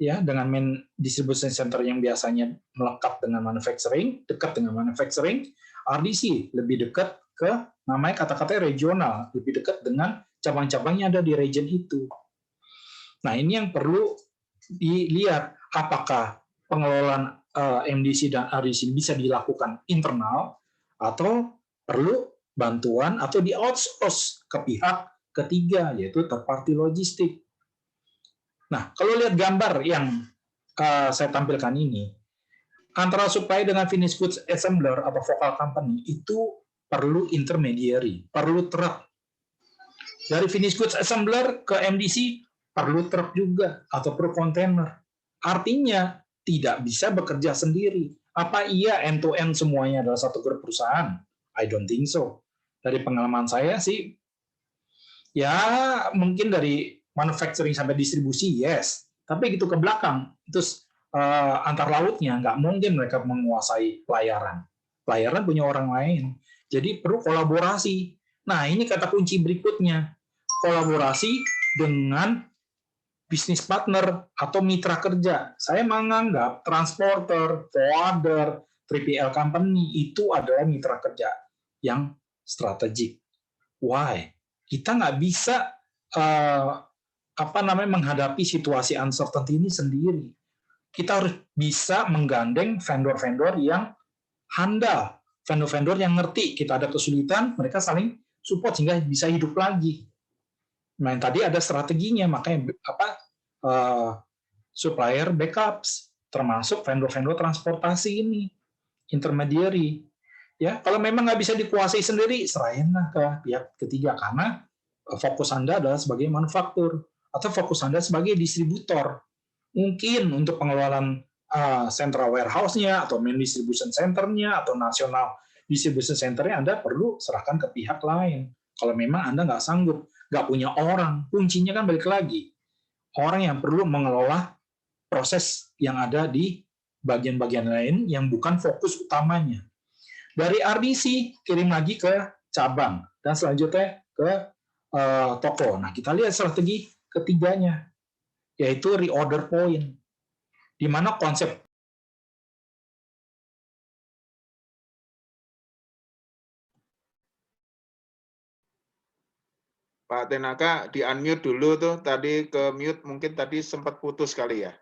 ya, dengan main distribution center yang biasanya melekat dengan manufacturing, dekat dengan manufacturing, RDC lebih dekat ke, namanya kata-katanya regional, lebih dekat dengan cabang-cabangnya ada di region itu. Nah, ini yang perlu dilihat, apakah pengelolaan MDC dan RDC bisa dilakukan internal, atau perlu bantuan atau di outsource ke pihak ketiga, yaitu third party logistik. Nah, kalau lihat gambar yang saya tampilkan ini, antara supply dengan finished goods assembler atau focal company itu perlu intermediary, perlu truk. Dari finished goods assembler ke MDC perlu truk juga atau perlu kontainer. Artinya tidak bisa bekerja sendiri. Apa iya end-to-end semuanya adalah satu grup perusahaan? I don't think so. Dari pengalaman saya sih, ya mungkin dari manufacturing sampai distribusi, yes. Tapi gitu ke belakang, itu antar lautnya, nggak mungkin mereka menguasai pelayaran. Pelayaran punya orang lain. Jadi perlu kolaborasi. Nah, ini kata kunci berikutnya. Kolaborasi dengan bisnis partner atau mitra kerja. Saya menganggap transporter, forwarder, 3PL company itu adalah mitra kerja yang strategik. Why? Kita nggak bisa menghadapi situasi uncertainty ini sendiri. Kita harus bisa menggandeng vendor-vendor yang handal, vendor-vendor yang ngerti kita ada kesulitan, mereka saling support sehingga bisa hidup lagi. Nah, yang tadi ada strateginya, makanya supplier backups, termasuk vendor-vendor transportasi ini, intermediary. Ya, kalau memang nggak bisa dikuasai sendiri, serahinlah ke pihak ketiga, karena fokus Anda adalah sebagai manufaktur atau fokus Anda sebagai distributor. Mungkin untuk pengelolaan central warehouse-nya atau main distribution center-nya atau national distribution center-nya Anda perlu serahkan ke pihak lain. Kalau memang Anda nggak sanggup, nggak punya orang, kuncinya kan balik lagi. Orang yang perlu mengelola proses yang ada di bagian-bagian lain yang bukan fokus utamanya. Dari RDC, kirim lagi ke cabang, dan selanjutnya ke toko. Nah, kita lihat strategi ketiganya, yaitu reorder point, di mana konsep Pak Tenaka di unmute dulu tuh, tadi ke mute mungkin tadi sempat putus kali ya.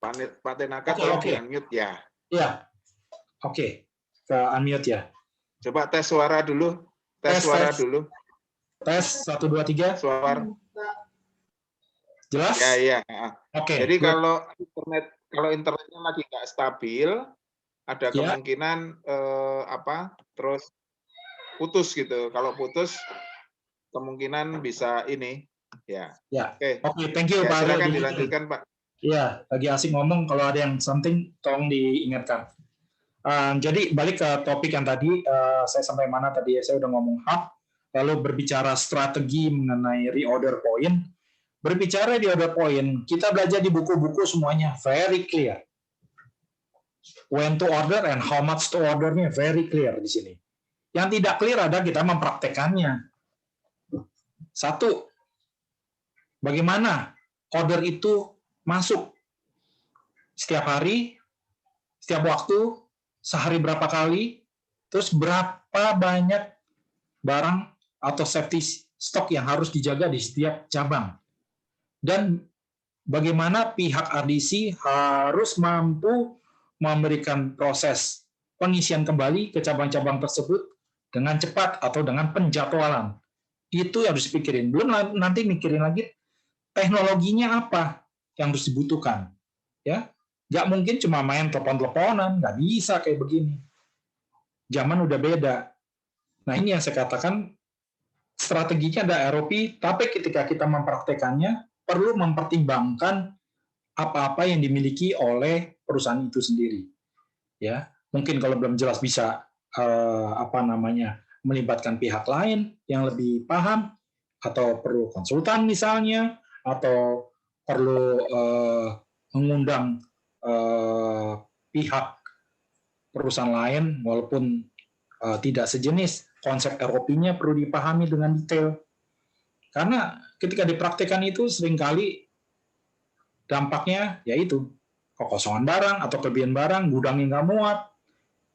Pak Tenaka tolong di unmute ya. Iya, oke, ke unmute ya. Coba tes suara dulu, tes suara dulu. Tes 1 2 3. Suara. Jelas? Ya. Oke. Jadi kalau internetnya lagi nggak stabil, ada kemungkinan terus putus gitu. Kalau putus kemungkinan bisa ini ya. Oke, thank you Pak. Silakan dilanjutkan Pak. Iya, lagi asik ngomong, kalau ada yang something tolong diingatkan. Jadi balik ke topik yang tadi, saya sampai mana tadi ya? Saya udah ngomong hub, lalu berbicara strategi mengenai reorder point. Berbicara reorder point, kita belajar di buku-buku semuanya very clear. When to order and how much to order-nya very clear di sini. Yang tidak clear ada kita mempraktekannya. Satu, bagaimana order itu masuk setiap hari, setiap waktu, sehari berapa kali, terus berapa banyak barang atau safety stock yang harus dijaga di setiap cabang. Dan bagaimana pihak RDC harus mampu memberikan proses pengisian kembali ke cabang-cabang tersebut dengan cepat atau dengan penjadwalan. Itu yang harus dipikirin. Belum nanti mikirin lagi teknologinya apa yang harus dibutuhkan. Ya, nggak mungkin cuma main telepon-teleponan, nggak bisa kayak begini. Zaman udah beda. Nah, ini yang saya katakan strateginya ada ROP, tapi ketika kita mempraktekannya perlu mempertimbangkan apa-apa yang dimiliki oleh perusahaan itu sendiri. Ya, mungkin kalau belum jelas bisa melibatkan pihak lain yang lebih paham, atau perlu konsultan misalnya, atau perlu mengundang pihak perusahaan lain walaupun tidak sejenis. Konsep ROP-nya perlu dipahami dengan detail. Karena ketika dipraktikkan itu seringkali dampaknya yaitu kekosongan barang atau kelebihan barang, gudang yang nggak muat.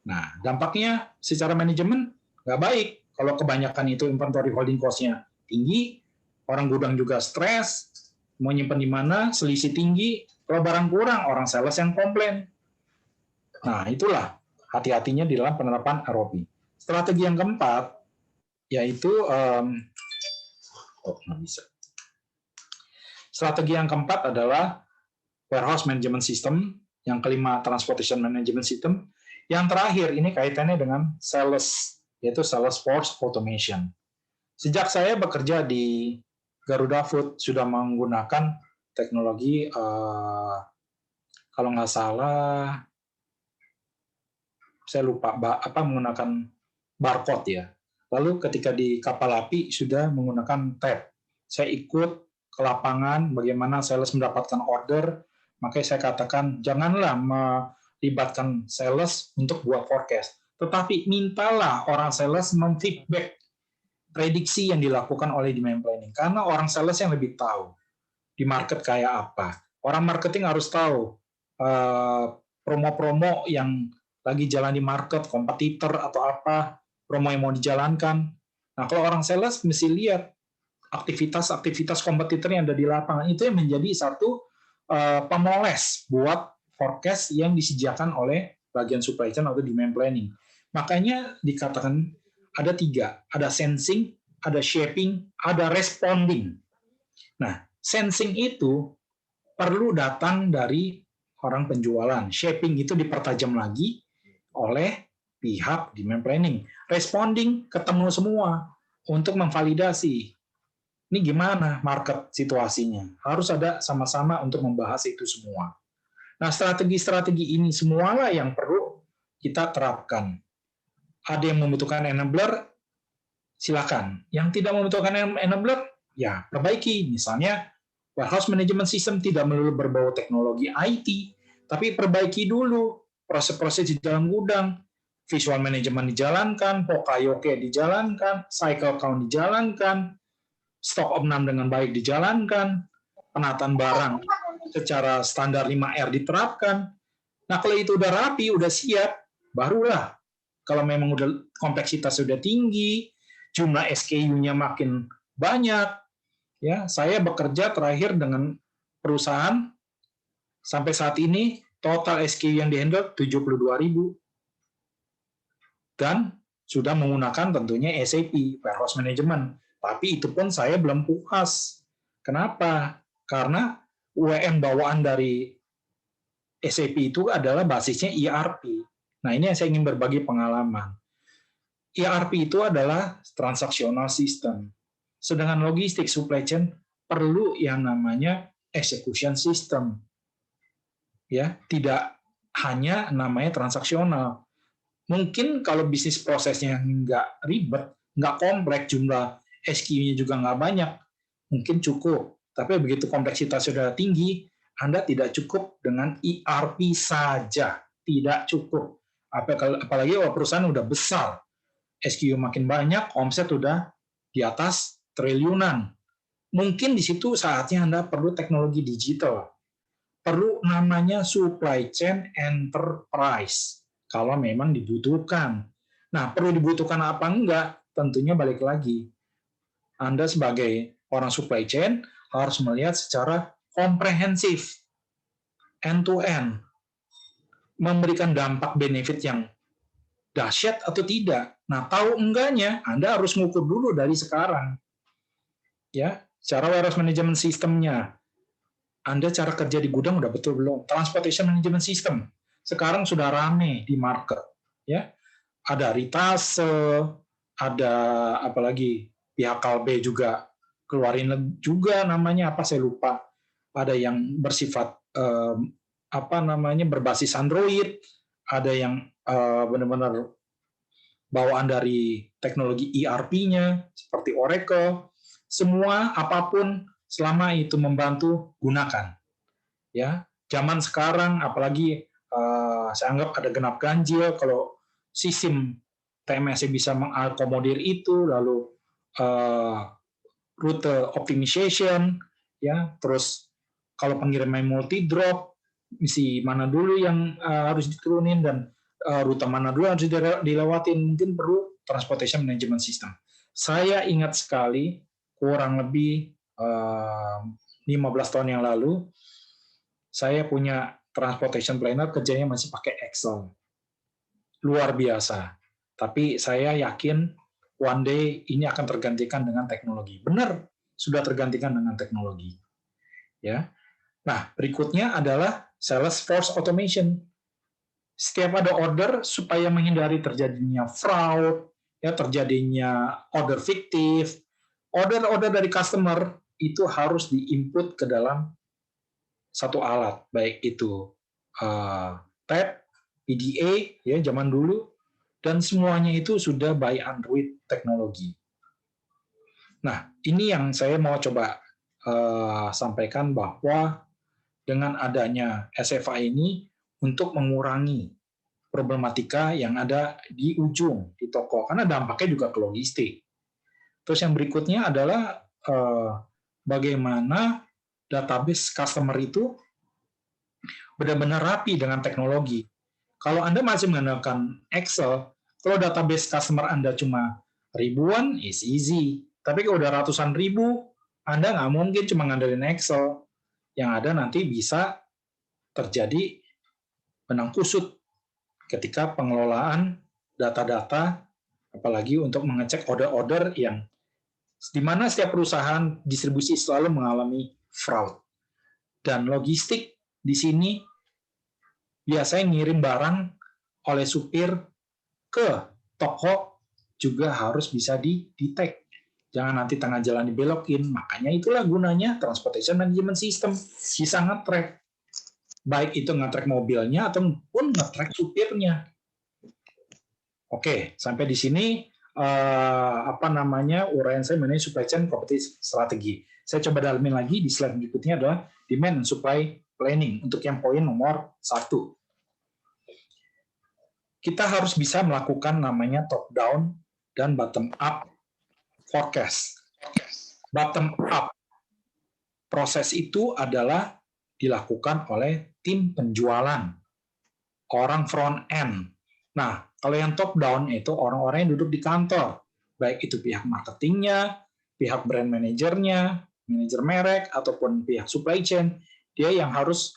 Nah, dampaknya secara manajemen nggak baik. Kalau kebanyakan itu inventory holding cost-nya tinggi, orang gudang juga stres, mau nyimpen di mana, selisih tinggi, kalau barang kurang, orang sales yang komplain. Nah, itulah hati-hatinya di dalam penerapan ROP. Strategi yang keempat, yaitu strategi yang keempat adalah warehouse management system, yang kelima transportation management system, yang terakhir ini kaitannya dengan sales, yaitu Salesforce automation. Sejak saya bekerja di Garuda Food sudah menggunakan teknologi, kalau nggak salah, saya lupa menggunakan barcode ya. Lalu ketika di kapal api sudah menggunakan tab. Saya ikut ke lapangan bagaimana sales mendapatkan order, makanya saya katakan janganlah melibatkan sales untuk buat forecast, tetapi mintalah orang sales memfeedback prediksi yang dilakukan oleh demand planning, karena orang sales yang lebih tahu di market kayak apa. Orang marketing harus tahu promo-promo yang lagi jalan di market, kompetitor atau apa, promo yang mau dijalankan. Nah, kalau orang sales mesti lihat aktivitas-aktivitas kompetitor yang ada di lapangan, itu yang menjadi satu pemoles buat forecast yang disediakan oleh bagian supply chain atau demand planning. Makanya dikatakan ada 3, ada sensing, ada shaping, ada responding. Nah, sensing itu perlu datang dari orang penjualan. Shaping itu dipertajam lagi oleh pihak demand planning. Responding ketemu semua untuk memvalidasi. Ini gimana market situasinya? Harus ada sama-sama untuk membahas itu semua. Nah, strategi-strategi ini semualah yang perlu kita terapkan. Ada yang membutuhkan enabler, silakan. Yang tidak membutuhkan enabler, ya perbaiki. Misalnya, warehouse management system tidak melulu berbau teknologi IT, tapi perbaiki dulu proses-proses di dalam gudang. Visual management dijalankan, Pokayoke dijalankan, cycle count dijalankan, stock of none dengan baik dijalankan, penataan barang secara standar 5R diterapkan. Nah, kalau itu udah rapi, udah siap, barulah kalau memang udah kompleksitas sudah tinggi, jumlah SKU-nya makin banyak, ya, saya bekerja terakhir dengan perusahaan sampai saat ini total SKU yang dihandle 72.000 dan sudah menggunakan tentunya SAP warehouse management. Tapi itu pun saya belum puas. Kenapa? Karena UEM bawaan dari SAP itu adalah basisnya ERP. Nah, ini yang saya ingin berbagi pengalaman. ERP itu adalah transactional system. Sedangkan logistik supply chain perlu yang namanya execution system. Ya, tidak hanya namanya transaksional. Mungkin kalau bisnis prosesnya nggak ribet, nggak kompleks, jumlah SKU-nya juga nggak banyak, mungkin cukup. Tapi begitu kompleksitas sudah tinggi, Anda tidak cukup dengan ERP saja. Tidak cukup. Apalagi kalau perusahaan udah besar, SKU makin banyak, omset udah di atas triliunan. Mungkin di situ saatnya Anda perlu teknologi digital. Perlu namanya supply chain enterprise. Kalau memang dibutuhkan. Nah, perlu dibutuhkan apa enggak? Tentunya balik lagi. Anda sebagai orang supply chain harus melihat secara komprehensif, end-to-end, memberikan dampak benefit yang dahsyat atau tidak. Nah, tahu enggaknya, Anda harus ngukur dulu dari sekarang. Ya, secara warehouse management sistemnya, Anda cara kerja di gudang udah betul belum? Transportation management system sekarang sudah rame di market, ya. Ada Ritase, ada apalagi pihak Kalbe juga keluarin juga namanya apa saya lupa. Ada yang bersifat berbasis Android, ada yang benar-benar bawaan dari teknologi ERP-nya seperti Oracle. Semua apapun selama itu membantu gunakan. Ya, zaman sekarang apalagi saya anggap ada genap ganjil kalau sistem TMS bisa mengakomodir itu, lalu rute optimization, ya, terus kalau pengiriman multi drop, misi mana dulu yang harus diturunin dan rute mana dulu harus dilewatin, mungkin perlu transportation management system. Saya ingat sekali kurang lebih 15 tahun yang lalu saya punya transportation planner, kerjanya masih pakai Excel. Luar biasa. Tapi saya yakin one day ini akan tergantikan dengan teknologi. Benar, sudah tergantikan dengan teknologi. Ya. Nah, berikutnya adalah Salesforce automation. Setiap ada order supaya menghindari terjadinya fraud, ya terjadinya order fiktif, order-order dari customer itu harus diinput ke dalam satu alat, baik itu tab, PDA, ya zaman dulu, dan semuanya itu sudah by Android teknologi. Nah, ini yang saya mau coba sampaikan bahwa dengan adanya SFA ini untuk mengurangi problematika yang ada di ujung, di toko, karena dampaknya juga ke logistik. Terus yang berikutnya adalah bagaimana database customer itu benar-benar rapi dengan teknologi. Kalau Anda masih menggunakan Excel, kalau database customer Anda cuma ribuan, is easy. Tapi kalau udah ratusan ribu, Anda nggak mungkin cuma ngandelin Excel. Yang ada nanti bisa terjadi benang kusut ketika pengelolaan data-data, apalagi untuk mengecek order-order yang di mana setiap perusahaan distribusi selalu mengalami fraud. Dan logistik di sini biasanya ngirim barang oleh supir ke toko juga harus bisa di-detect. Jangan nanti tengah jalan dibelokin. Makanya itulah gunanya transportation management system. Bisa nge-track. Baik itu nge-track mobilnya ataupun nge-track supirnya. Oke, sampai di sini uraian saya mengenai supply chain competitive strategi. Saya coba dalamin lagi di slide berikutnya adalah demand and supply planning untuk yang poin nomor 1. Kita harus bisa melakukan namanya top down dan bottom up forecast. Bottom up proses itu adalah dilakukan oleh tim penjualan, orang front end. Nah, kalau yang top down itu orang-orang yang duduk di kantor, baik itu pihak marketingnya, pihak brand manajernya, manajer merek, ataupun pihak supply chain, dia yang harus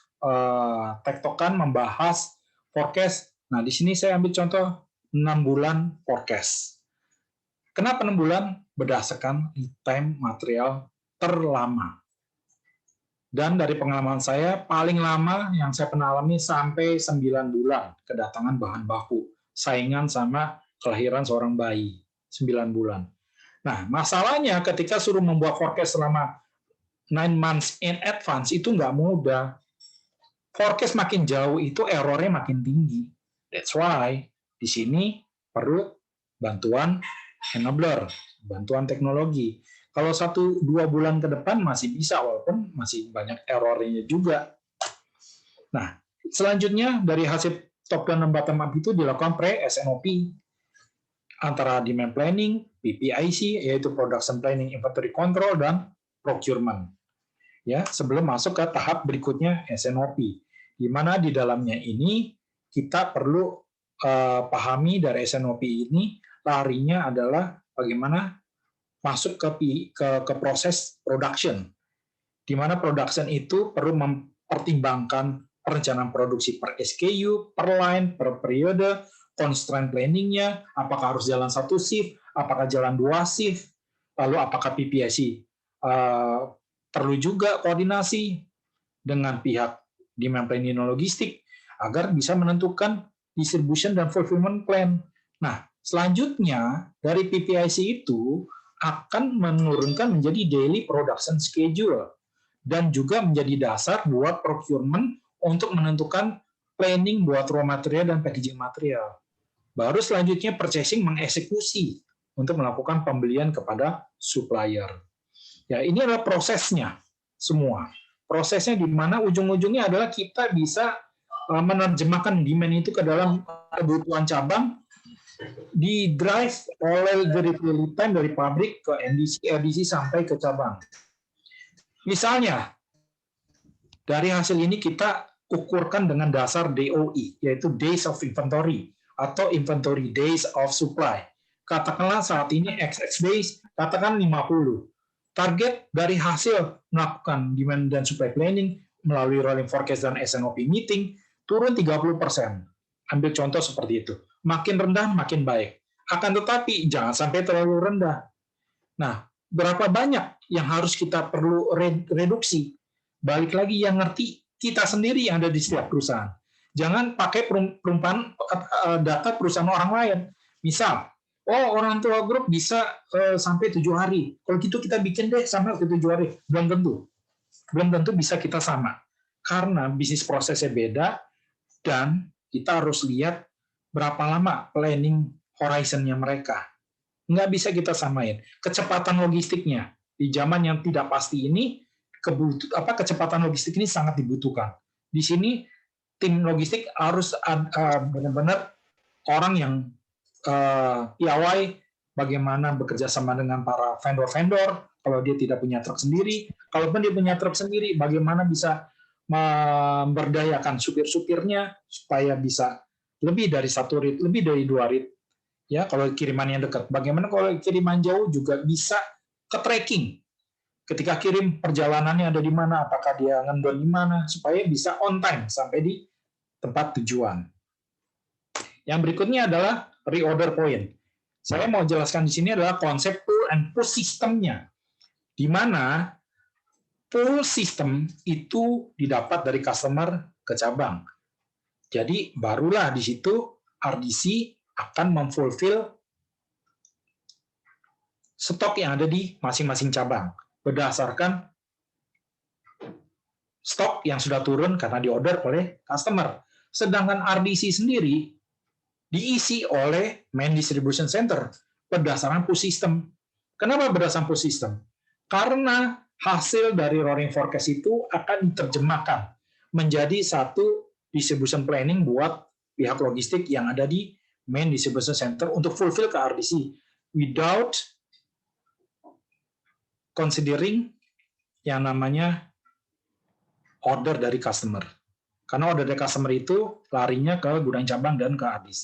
tektokan membahas forecast. Nah, di sini saya ambil contoh 6 bulan forecast. Kenapa 6 bulan? Berdasarkan lead time material terlama. Dan dari pengalaman saya, paling lama yang saya pernah alami sampai 9 bulan kedatangan bahan baku. Saingan sama kelahiran seorang bayi, 9 bulan. Nah, masalahnya ketika suruh membuat forecast selama 9 months in advance, itu nggak mudah. Forecast makin jauh, itu errornya makin tinggi. That's why Di sini perlu bantuan enabler, bantuan teknologi. Kalau 1-2 bulan ke depan masih bisa, walaupun masih banyak errornya juga. Nah, selanjutnya dari hasil top down dan bottom up itu dilakukan pre-SNOP antara demand planning, PPIC, yaitu production planning, inventory control, dan procurement. Ya, sebelum masuk ke tahap berikutnya SNOP, di mana di dalamnya ini kita perlu pahami dari SNOP ini larinya adalah bagaimana masuk ke proses production, di mana production itu perlu mempertimbangkan perencanaan produksi per SKU, per line, per periode, constraint planning-nya, apakah harus jalan 1 shift, apakah jalan 2 shift, lalu apakah PPIC perlu juga koordinasi dengan pihak demand planning dan logistik agar bisa menentukan distribution dan fulfillment plan. Nah, selanjutnya dari PPIC itu akan menurunkan menjadi daily production schedule dan juga menjadi dasar buat procurement untuk menentukan planning buat raw material dan packaging material. Baru selanjutnya purchasing mengeksekusi untuk melakukan pembelian kepada supplier. Ya, ini adalah prosesnya semua. Prosesnya di mana ujung-ujungnya adalah kita bisa menerjemahkan demand itu ke dalam kebutuhan cabang, di drive oleh dari lead time dari pabrik ke NDC, RDC sampai ke cabang. Misalnya, dari hasil ini kita ukurkan dengan dasar DOI, yaitu Days of Inventory, atau Inventory Days of Supply. Katakanlah saat ini XX days, katakan 50. Target dari hasil melakukan demand dan supply planning melalui rolling forecast dan SNOP meeting turun 30%. Ambil contoh seperti itu. Makin rendah, makin baik. Akan tetapi, jangan sampai terlalu rendah. Nah, berapa banyak yang harus kita perlu reduksi? Balik lagi yang ngerti kita sendiri yang ada di setiap perusahaan. Jangan pakai perumpamaan data perusahaan orang lain. Misal, orang tua grup bisa sampai 7 hari. Kalau gitu kita bikin deh sampai ke 7 hari. Belum tentu. Belum tentu bisa kita sama. Karena bisnis prosesnya beda, dan kita harus lihat berapa lama planning horizon-nya mereka. Nggak bisa kita samain. Kecepatan logistiknya di zaman yang tidak pasti ini, kecepatan logistik ini sangat dibutuhkan. Di sini tim logistik harus benar-benar orang yang piawai bagaimana bekerja sama dengan para vendor-vendor. Kalau dia tidak punya truk sendiri, kalaupun dia punya truk sendiri, bagaimana bisa memberdayakan supir-supirnya supaya bisa lebih dari 1 rit, lebih dari 2 rit. Ya, kalau kirimannya dekat. Bagaimana kalau kiriman jauh juga bisa ke tracking. Ketika kirim perjalanannya ada di mana, apakah dia ngendon di mana, supaya bisa on time sampai di tempat tujuan. Yang berikutnya adalah reorder point. Saya mau jelaskan di sini adalah konsep pull and push sistemnya, di mana pull system itu didapat dari customer ke cabang. Jadi barulah di situ RDC akan memfulfill stok yang ada di masing-masing cabang berdasarkan stok yang sudah turun karena diorder oleh customer. Sedangkan RDC sendiri diisi oleh main distribution center berdasarkan pull system. Kenapa berdasarkan pull system? Karena hasil dari rolling forecast itu akan diterjemahkan menjadi satu distribution planning buat pihak logistik yang ada di main distribution center untuk fulfill ke RDC without considering yang namanya order dari customer. Karena order dari customer itu larinya ke gudang cabang dan ke RDC.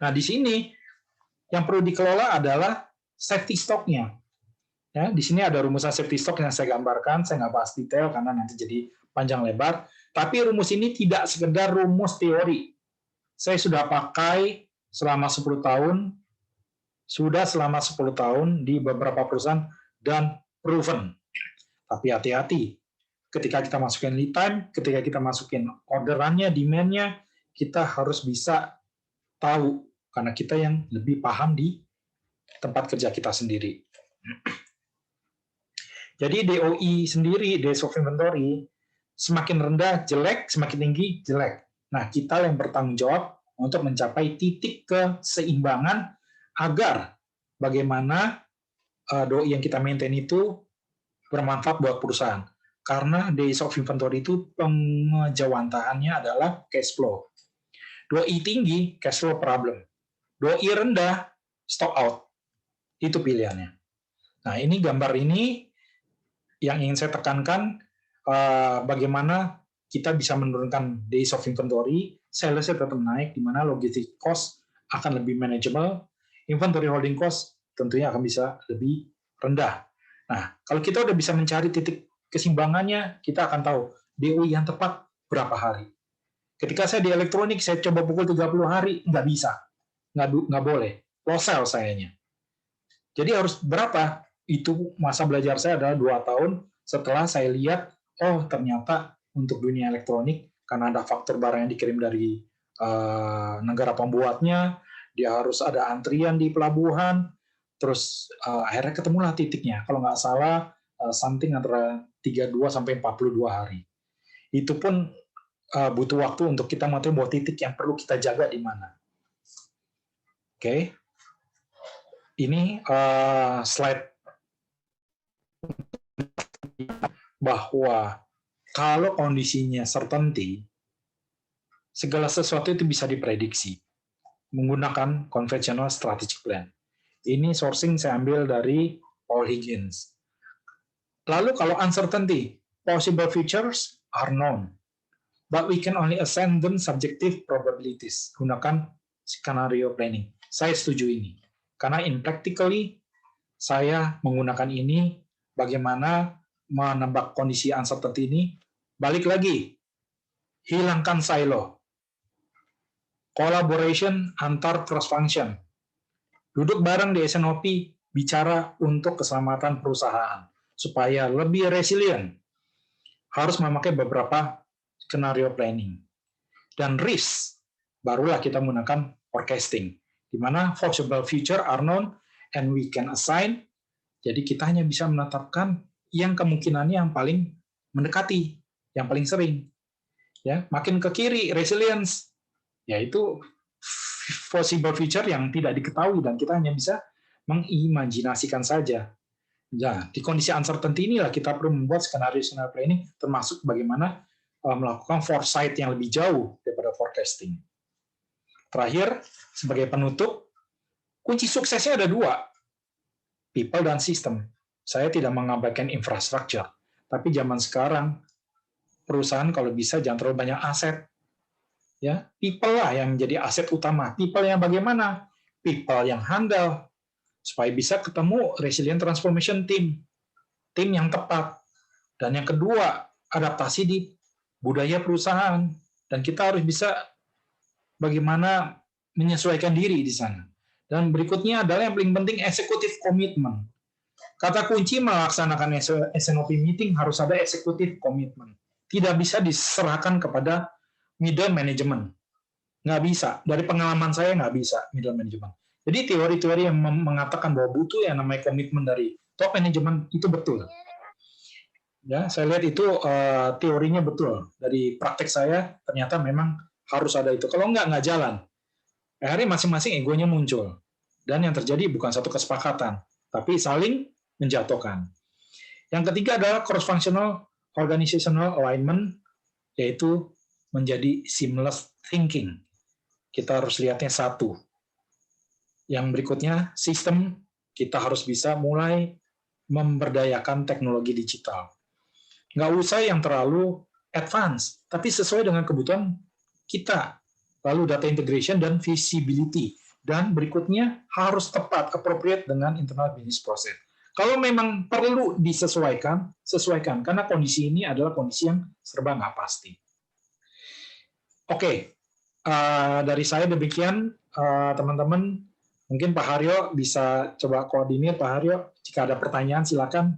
Nah, di sini yang perlu dikelola adalah safety stock-nya. Ya, di sini ada rumusan safety stock yang saya gambarkan, saya nggak bahas detail karena nanti jadi panjang lebar. Tapi rumus ini tidak sekedar rumus teori. Saya sudah pakai selama 10 tahun, di beberapa perusahaan dan proven. Tapi hati-hati, ketika kita masukin lead time, ketika kita masukin orderannya, demand-nya, kita harus bisa tahu, karena kita yang lebih paham di tempat kerja kita sendiri. Jadi DOI sendiri, Days of Inventory, semakin rendah jelek, semakin tinggi jelek. Nah, kita yang bertanggung jawab untuk mencapai titik keseimbangan agar bagaimana doi yang kita maintain itu bermanfaat buat perusahaan. Karena days of inventory itu pengejawantaannya adalah cash flow. Doi tinggi, cash flow problem. Doi rendah, stock out. Itu pilihannya. Nah, ini gambar ini yang ingin saya tekankan, bagaimana kita bisa menurunkan days of inventory, salesnya tetap naik, di mana logistik cost akan lebih manageable, inventory holding cost tentunya akan bisa lebih rendah. Nah, kalau kita udah bisa mencari titik keseimbangannya, kita akan tahu DOI yang tepat berapa hari. Ketika saya di elektronik, saya coba pukul 30 hari, nggak bisa. Nggak boleh. Low sell sayanya. Jadi harus berapa? Itu masa belajar saya adalah 2 tahun setelah saya lihat, oh ternyata untuk dunia elektronik, karena ada faktor barang yang dikirim dari negara pembuatnya, dia harus ada antrian di pelabuhan, terus akhirnya ketemulah titiknya. Kalau nggak salah, something antara 32 sampai 42 hari. Itu pun butuh waktu untuk kita mengetahui bahwa titik yang perlu kita jaga di mana. Oke. Ini slide bahwa kalau kondisinya certainty, segala sesuatu itu bisa diprediksi menggunakan conventional strategic plan. Ini sourcing saya ambil dari Paul Higgins. Lalu kalau uncertainty, possible futures are known, but we can only assign them subjective probabilities. Gunakan scenario planning. Saya setuju ini. Karena in practically, saya menggunakan ini bagaimana menebak kondisi uncertainty ini. Balik lagi, hilangkan silo. Collaboration antar cross function. Duduk bareng di SNOP, bicara untuk keselamatan perusahaan supaya lebih resilient. Harus memakai beberapa skenario planning. Dan risk, barulah kita menggunakan forecasting, di mana possible future are known and we can assign. Jadi kita hanya bisa menetapkan yang kemungkinannya yang paling mendekati, yang paling sering. Ya, makin ke kiri resilience, yaitu possible future yang tidak diketahui dan kita hanya bisa mengimajinasikan saja. Ya, di kondisi uncertainty inilah kita perlu membuat skenario planning, termasuk bagaimana melakukan foresight yang lebih jauh daripada forecasting. Terakhir, sebagai penutup, kunci suksesnya ada 2, people dan system. Saya tidak mengabaikan infrastruktur, tapi zaman sekarang perusahaan kalau bisa jangan terlalu banyak aset. Ya, people lah yang menjadi aset utama. People yang bagaimana? People yang handal supaya bisa ketemu resilient transformation team yang tepat. Dan yang kedua, adaptasi di budaya perusahaan. Dan kita harus bisa bagaimana menyesuaikan diri di sana. Dan berikutnya adalah yang paling penting, executive commitment. Kata kunci melaksanakan SNOP meeting harus ada executive commitment. Tidak bisa diserahkan kepada middle management. Nggak bisa. Dari pengalaman saya nggak bisa middle management. Jadi teori-teori yang mengatakan bahwa butuh yang namanya komitmen dari top management itu betul. Ya, saya lihat itu teorinya betul. Dari praktek saya ternyata memang harus ada itu. Kalau nggak jalan. Akhirnya masing-masing egonya muncul. Dan yang terjadi bukan satu kesepakatan, tapi saling menjatuhkan. Yang ketiga adalah cross-functional organizational alignment, yaitu menjadi seamless thinking. Kita harus lihatnya satu. Yang berikutnya, sistem, kita harus bisa mulai memberdayakan teknologi digital. Nggak usah yang terlalu advance, tapi sesuai dengan kebutuhan kita. Lalu data integration dan visibility. Dan berikutnya harus tepat, appropriate dengan internal business process. Kalau memang perlu disesuaikan, sesuaikan. Karena kondisi ini adalah kondisi yang serba nggak pasti. Oke, dari saya demikian, teman-teman. Mungkin Pak Haryo bisa coba koordinir, Pak Haryo. Jika ada pertanyaan, silakan.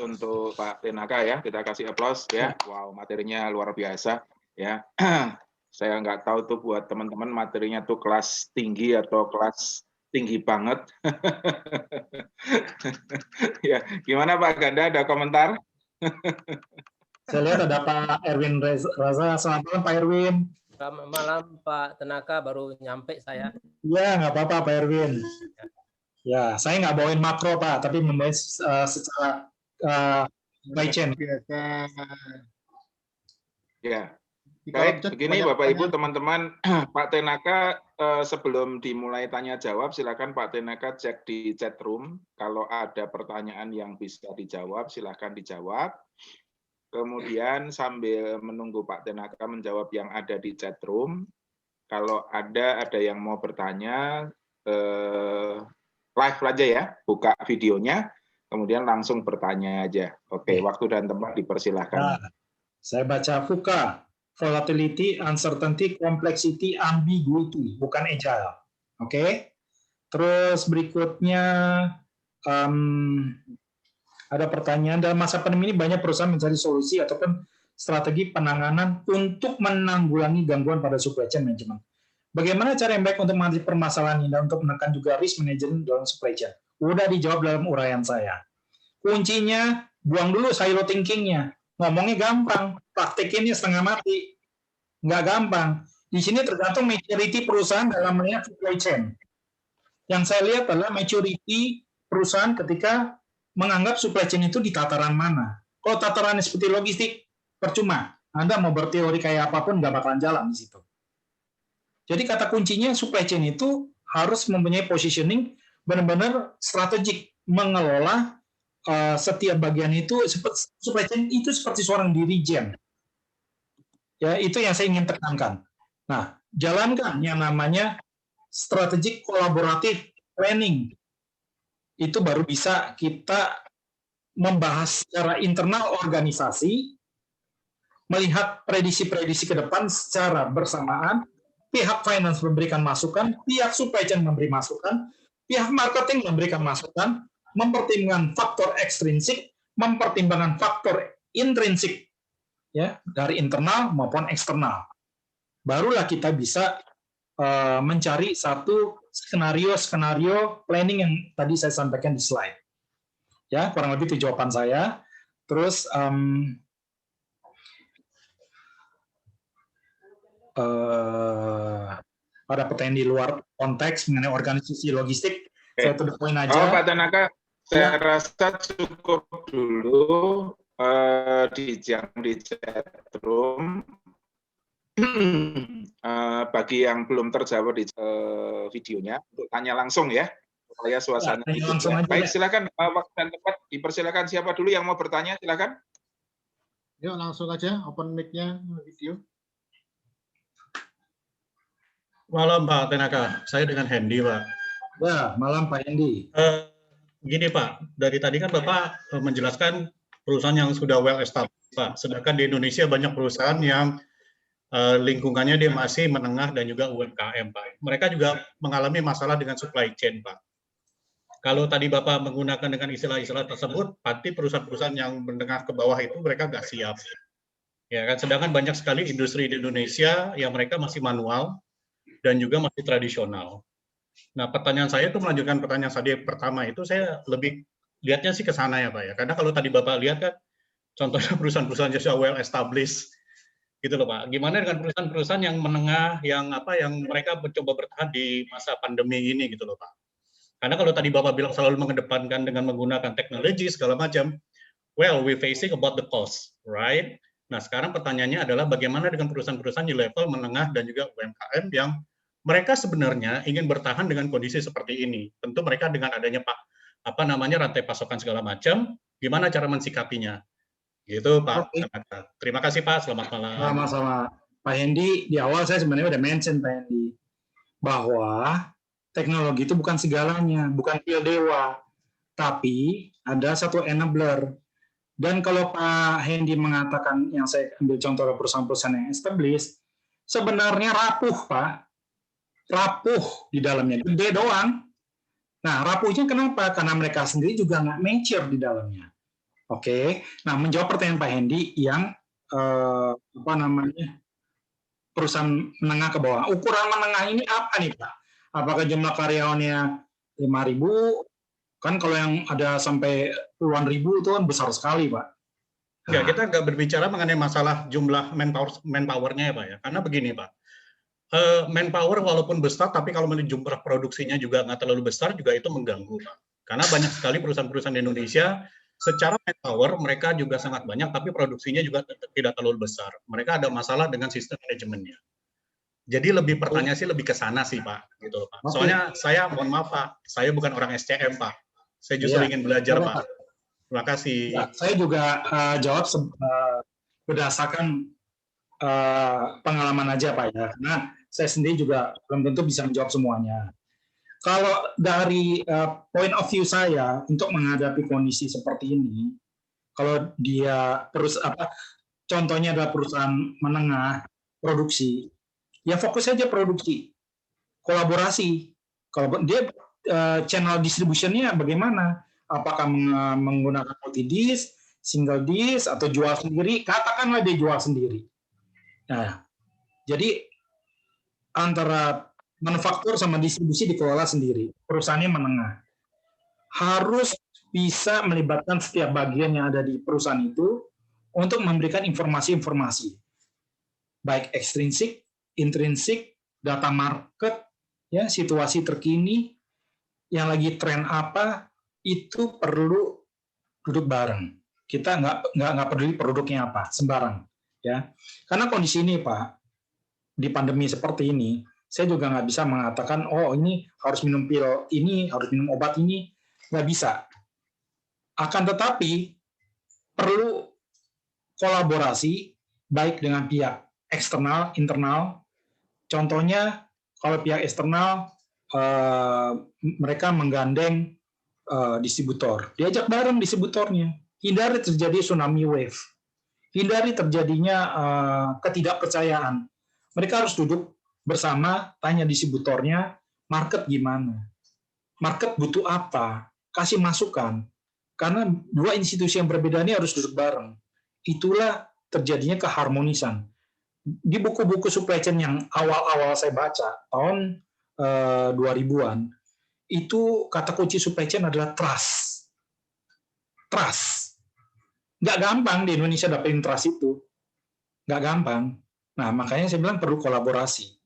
Untuk Pak Tenaka ya, kita kasih aplaus ya. Wow, materinya luar biasa ya. Saya nggak tahu tuh buat teman-teman materinya tuh kelas tinggi atau kelas tinggi banget. Ya, gimana Pak Ganda, ada komentar? Saya lihat ada Pak Erwin Raza. Selamat malam Pak Erwin. Selamat malam Pak Tenaka, baru nyampe saya. Ya, nggak apa-apa Pak Erwin. Ya, saya nggak bawain makro Pak, tapi membawain secara supply chain. Biasa. Ya, Di baik, kolom chat begini banyak Bapak Ibu pertanyaan. teman-teman, Pak Tenaka sebelum dimulai tanya jawab, silakan Pak Tenaka cek di chat room. Kalau ada pertanyaan yang bisa dijawab, silakan dijawab. Kemudian sambil menunggu Pak Tenaka menjawab yang ada di chat room, kalau ada yang mau bertanya, live aja ya, buka videonya, kemudian langsung bertanya aja. Oke, waktu dan tempat dipersilahkan. Nah, saya baca VUCA. Volatility, uncertainty, complexity, ambiguity, bukan agile. Oke. Terus berikutnya ada pertanyaan, dalam masa pandemi ini banyak perusahaan mencari solusi ataupun strategi penanganan untuk menanggulangi gangguan pada supply chain management. Bagaimana cara yang baik untuk mengatasi permasalahan ini dan untuk menekan juga risk management dalam supply chain? Udah dijawab dalam uraian saya. Kuncinya, buang dulu silo thinking-nya. Ngomongnya gampang, praktekinnya setengah mati. Nggak gampang. Di sini tergantung maturity perusahaan dalam melihat supply chain. Yang saya lihat adalah maturity perusahaan ketika menganggap supply chain itu di tataran mana. Kalau tatarannya seperti logistik, percuma. Anda mau berteori kayak apapun, nggak bakalan jalan di situ. Jadi kata kuncinya supply chain itu harus mempunyai positioning benar-benar strategik, mengelola setiap bagian itu. Supply chain itu seperti seorang dirijen. Ya, itu yang saya ingin tekankan. Nah, jalankan yang namanya strategic collaborative planning. Itu baru bisa kita membahas secara internal organisasi, melihat prediksi-prediksi ke depan secara bersamaan, pihak finance memberikan masukan, pihak supply chain memberi masukan, pihak marketing memberikan masukan, mempertimbangkan faktor ekstrinsik, mempertimbangkan faktor intrinsik, ya, dari internal maupun eksternal. Barulah kita bisa mencari satu skenario planning yang tadi saya sampaikan di slide. Ya, kurang lebih itu jawaban saya. Terus ada pertanyaan di luar konteks mengenai organisasi logistik. Saya to the point aja. Oh, Pak Tanaka, saya rasa cukup dulu di chat room. Bagi yang belum terjawab di videonya, untuk tanya langsung ya, supaya suasana ya, langsung aja. Baik, silakan waktu dan tempat dipersilakan. Siapa dulu yang mau bertanya, silakan. Yuk langsung aja open mic-nya video. Malam Pak Tenaka, saya dengan Hendy Pak. Ya, malam Pak Hendy. Gini Pak, dari tadi kan Bapak menjelaskan perusahaan yang sudah well established Pak, sedangkan di Indonesia banyak perusahaan yang lingkungannya dia masih menengah dan juga UMKM Pak. Mereka juga mengalami masalah dengan supply chain Pak. Kalau tadi Bapak menggunakan dengan istilah-istilah tersebut, pasti perusahaan-perusahaan yang menengah ke bawah itu mereka nggak siap. Ya kan, sedangkan banyak sekali industri di Indonesia yang mereka masih manual dan juga masih tradisional. Nah, pertanyaan saya itu melanjutkan pertanyaan saya pertama itu, saya lebih lihatnya sih ke sana ya Pak ya. Karena kalau tadi Bapak lihat kan, contohnya perusahaan-perusahaan yang sudah well established, gitu loh Pak. Gimana dengan perusahaan-perusahaan yang menengah, yang mereka mencoba bertahan di masa pandemi ini gitu loh Pak. Karena kalau tadi Bapak bilang selalu mengedepankan dengan menggunakan teknologi segala macam, well, we facing about the cost, right? Nah, sekarang pertanyaannya adalah bagaimana dengan perusahaan-perusahaan di level menengah dan juga UMKM yang mereka sebenarnya ingin bertahan dengan kondisi seperti ini. Tentu mereka dengan adanya rantai pasokan segala macam, gimana cara mensikapinya? Gitu Pak. Oke. Terima kasih Pak, selamat malam. Sama-sama. Pak Hendy, di awal saya sebenarnya udah mention Pak Hendy, bahwa teknologi itu bukan segalanya, bukan pil dewa, tapi ada satu enabler. Dan kalau Pak Hendy mengatakan, yang saya ambil contoh perusahaan-perusahaan yang established, sebenarnya rapuh Pak, rapuh di dalamnya, gede doang. Nah, rapuhnya kenapa? Karena mereka sendiri juga nggak mature di dalamnya. Oke, nah menjawab pertanyaan Pak Hendy yang perusahaan menengah ke bawah. Ukuran menengah ini apa nih Pak? Apakah jumlah karyawannya 5.000? Kan kalau yang ada sampai puluhan ribu itu kan besar sekali, Pak. Enggak, kita nggak berbicara mengenai masalah jumlah manpower-nya ya Pak ya. Karena begini Pak, manpower walaupun besar, tapi kalau jumlah produksinya juga nggak terlalu besar, juga itu mengganggu Pak. Karena banyak sekali perusahaan-perusahaan di Indonesia, secara manpower mereka juga sangat banyak, tapi produksinya juga tidak terlalu besar. Mereka ada masalah dengan sistem manajemennya. Jadi lebih pertanyaan sih lebih ke sana sih Pak, gitu Pak. Soalnya saya mohon maaf Pak, saya bukan orang SCM Pak. Saya justru ingin belajar Pak. Terima kasih. Ya, saya juga jawab berdasarkan pengalaman aja Pak ya. Karena saya sendiri juga belum tentu bisa menjawab semuanya. Kalau dari point of view saya untuk menghadapi kondisi seperti ini, kalau dia contohnya adalah perusahaan menengah produksi, ya fokus saja produksi, kolaborasi. Kalau dia channel distributionnya bagaimana? Apakah menggunakan multi disk, single disk, atau jual sendiri? Katakanlah dia jual sendiri. Nah, jadi antara manufaktur sama distribusi dikelola sendiri. Perusahaannya menengah. Harus bisa melibatkan setiap bagian yang ada di perusahaan itu untuk memberikan informasi-informasi. Baik ekstrinsik, intrinsik, data market, ya, situasi terkini, yang lagi tren apa, itu perlu duduk bareng. Kita nggak peduli produknya apa, sembarang. Ya, karena kondisi ini Pak, di pandemi seperti ini, saya juga nggak bisa mengatakan, oh ini harus minum pil ini, harus minum obat ini, nggak bisa. Akan tetapi perlu kolaborasi baik dengan pihak eksternal, internal. Contohnya kalau pihak eksternal mereka menggandeng distributor, diajak bareng distributornya, hindari terjadi tsunami wave, hindari terjadinya ketidakpercayaan. Mereka harus duduk bersama, tanya distributornya, market gimana, market butuh apa, kasih masukan, karena dua institusi yang berbeda ini harus duduk bareng. Itulah terjadinya keharmonisan. Di buku-buku supply chain yang awal-awal saya baca tahun 2000-an, itu kata kunci supply chain adalah trust. Trust. Nggak gampang di Indonesia dapetin trust itu. Nggak gampang. Nah, makanya saya bilang perlu kolaborasi.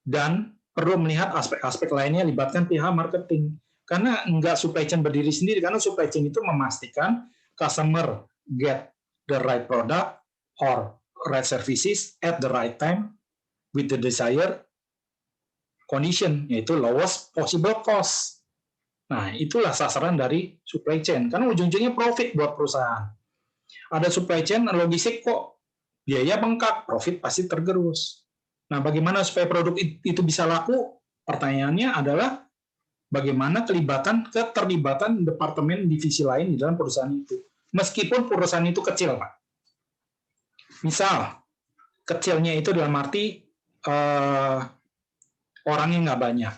Dan perlu melihat aspek-aspek lainnya, libatkan pihak marketing. Karena nggak supply chain berdiri sendiri, karena supply chain itu memastikan customer get the right product or right services at the right time with the desired condition, yaitu lowest possible cost. Nah, itulah sasaran dari supply chain. Karena ujung-ujungnya profit buat perusahaan. Ada supply chain, logistik kok biaya bengkak, profit pasti tergerus. Nah, bagaimana supaya produk itu bisa laku? Pertanyaannya adalah bagaimana keterlibatan departemen divisi lain di dalam perusahaan itu. Meskipun perusahaan itu kecil, Pak. Misal, kecilnya itu dalam arti orangnya nggak banyak,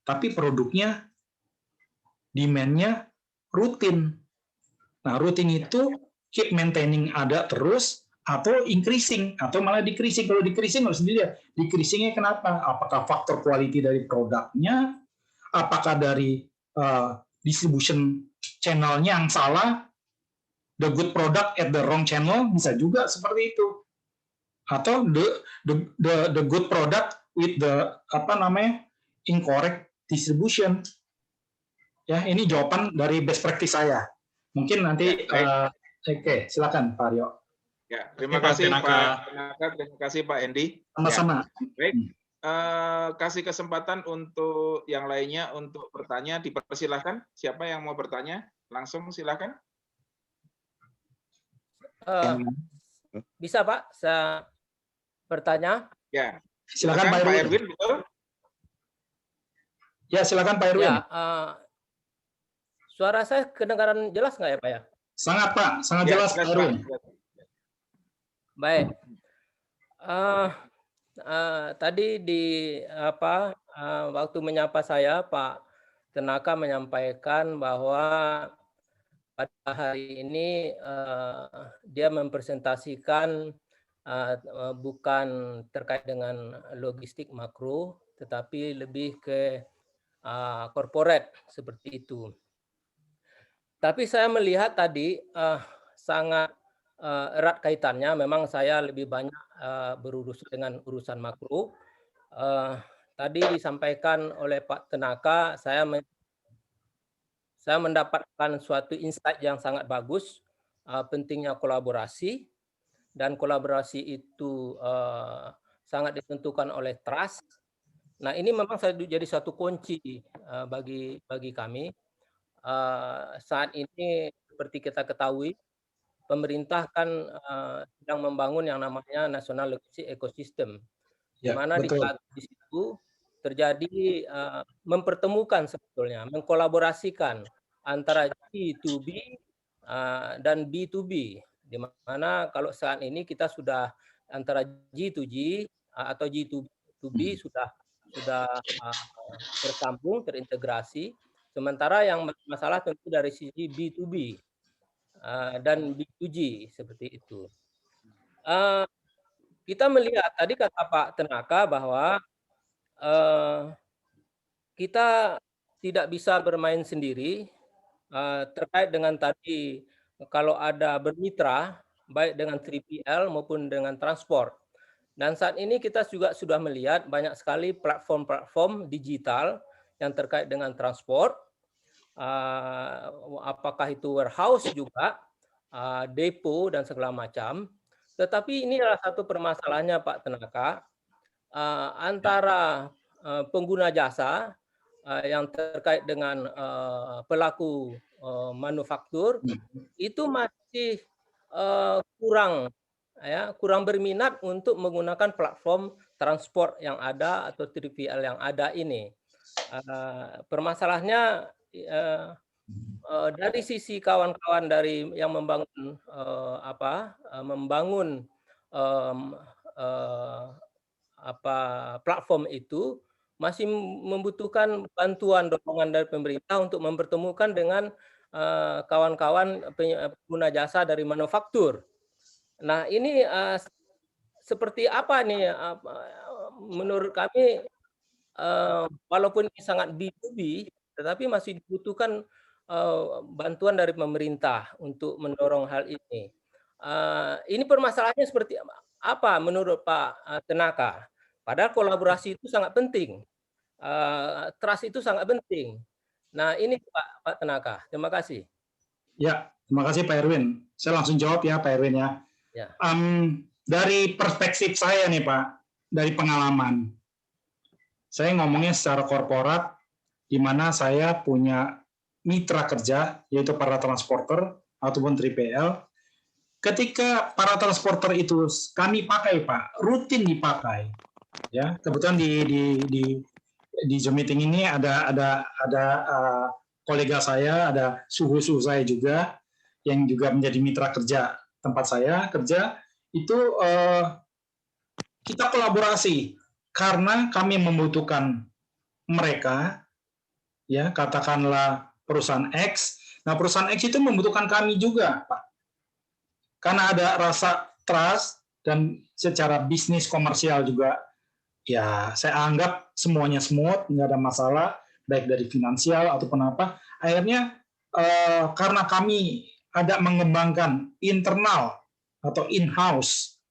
tapi produknya, demand-nya rutin. Nah, rutin itu keep maintaining ada terus, atau increasing, atau malah decreasing. Kalau decreasing harus dilihat, decreasingnya kenapa? Apakah faktor quality dari produknya, apakah dari distribution channel-nya yang salah, the good product at the wrong channel, bisa juga seperti itu. Atau the good product with the incorrect distribution. Ya, ini jawaban dari best practice saya. Mungkin nanti oke, silakan Pak Aryo. Ya, terima kasih Pak Tenaka, terima kasih Pak Hendy. Sama-sama. Ya. Baik, kasih kesempatan untuk yang lainnya untuk bertanya, dipersilahkan. Siapa yang mau bertanya? Langsung silakan. Bisa Pak, saya bertanya? Ya, silakan Pak Erwin. Betul? Ya, silakan Pak Erwin. Ya, suara saya kedengaran jelas nggak ya Pak ya? Sangat Pak, sangat jelas Pak Erwin. Baik. Tadi waktu menyapa saya Pak Tenaka menyampaikan bahwa pada hari ini dia mempresentasikan bukan terkait dengan logistik makro, tetapi lebih ke corporate seperti itu. Tapi saya melihat tadi sangat erat kaitannya. Memang saya lebih banyak berurusan dengan urusan makro. Tadi disampaikan oleh Pak Tenaka, saya mendapatkan suatu insight yang sangat bagus, pentingnya kolaborasi, dan kolaborasi itu sangat ditentukan oleh trust. Nah, ini memang jadi satu kunci bagi kami. Saat ini seperti kita ketahui, pemerintah kan sedang membangun yang namanya National Logistic Ecosystem, di mana di situ terjadi mempertemukan sebetulnya, mengkolaborasikan antara G2B dan B2B, di mana kalau saat ini kita sudah antara G2G atau G2B sudah tersambung, terintegrasi. Sementara yang masalah tentu dari sisi B2B dan B2G seperti itu. Kita melihat tadi kata Pak Tenaka bahwa kita tidak bisa bermain sendiri terkait dengan tadi kalau ada bermitra baik dengan 3PL maupun dengan transport. Dan saat ini kita juga sudah melihat banyak sekali platform-platform digital yang terkait dengan transport, apakah itu warehouse juga, depo dan segala macam. Tetapi ini adalah satu permasalahannya Pak Tenaka, antara pengguna jasa yang terkait dengan pelaku manufaktur itu masih kurang berminat untuk menggunakan platform transport yang ada atau 3PL yang ada ini. Permasalahannya dari sisi kawan-kawan dari yang membangun platform itu masih membutuhkan bantuan dorongan dari pemerintah untuk mempertemukan dengan kawan-kawan pengguna jasa dari manufaktur. Nah, ini seperti apa nih? Menurut kami, walaupun ini sangat B2B, tetapi masih dibutuhkan bantuan dari pemerintah untuk mendorong hal ini. Ini permasalahannya seperti apa menurut Pak Tenaka? Padahal kolaborasi itu sangat penting, trust itu sangat penting. Nah, ini Pak Tenaka. Terima kasih. Ya, terima kasih Pak Erwin. Saya langsung jawab ya Pak Erwin ya. Dari perspektif saya nih Pak, dari pengalaman, saya ngomongnya secara korporat, di mana saya punya mitra kerja, yaitu para transporter ataupun 3PL. Ketika para transporter itu kami pakai Pak, rutin dipakai. Ya, kebetulan di Zoom meeting ini ada kolega saya, ada suhu saya juga yang juga menjadi mitra kerja tempat saya kerja, itu kita kolaborasi karena kami membutuhkan mereka, ya katakanlah perusahaan X. Nah, perusahaan X itu membutuhkan kami juga, Pak. Karena ada rasa trust dan secara bisnis komersial juga, ya saya anggap semuanya smooth, nggak ada masalah, baik dari finansial ataupun apa. Akhirnya karena kami ada mengembangkan internal atau in-house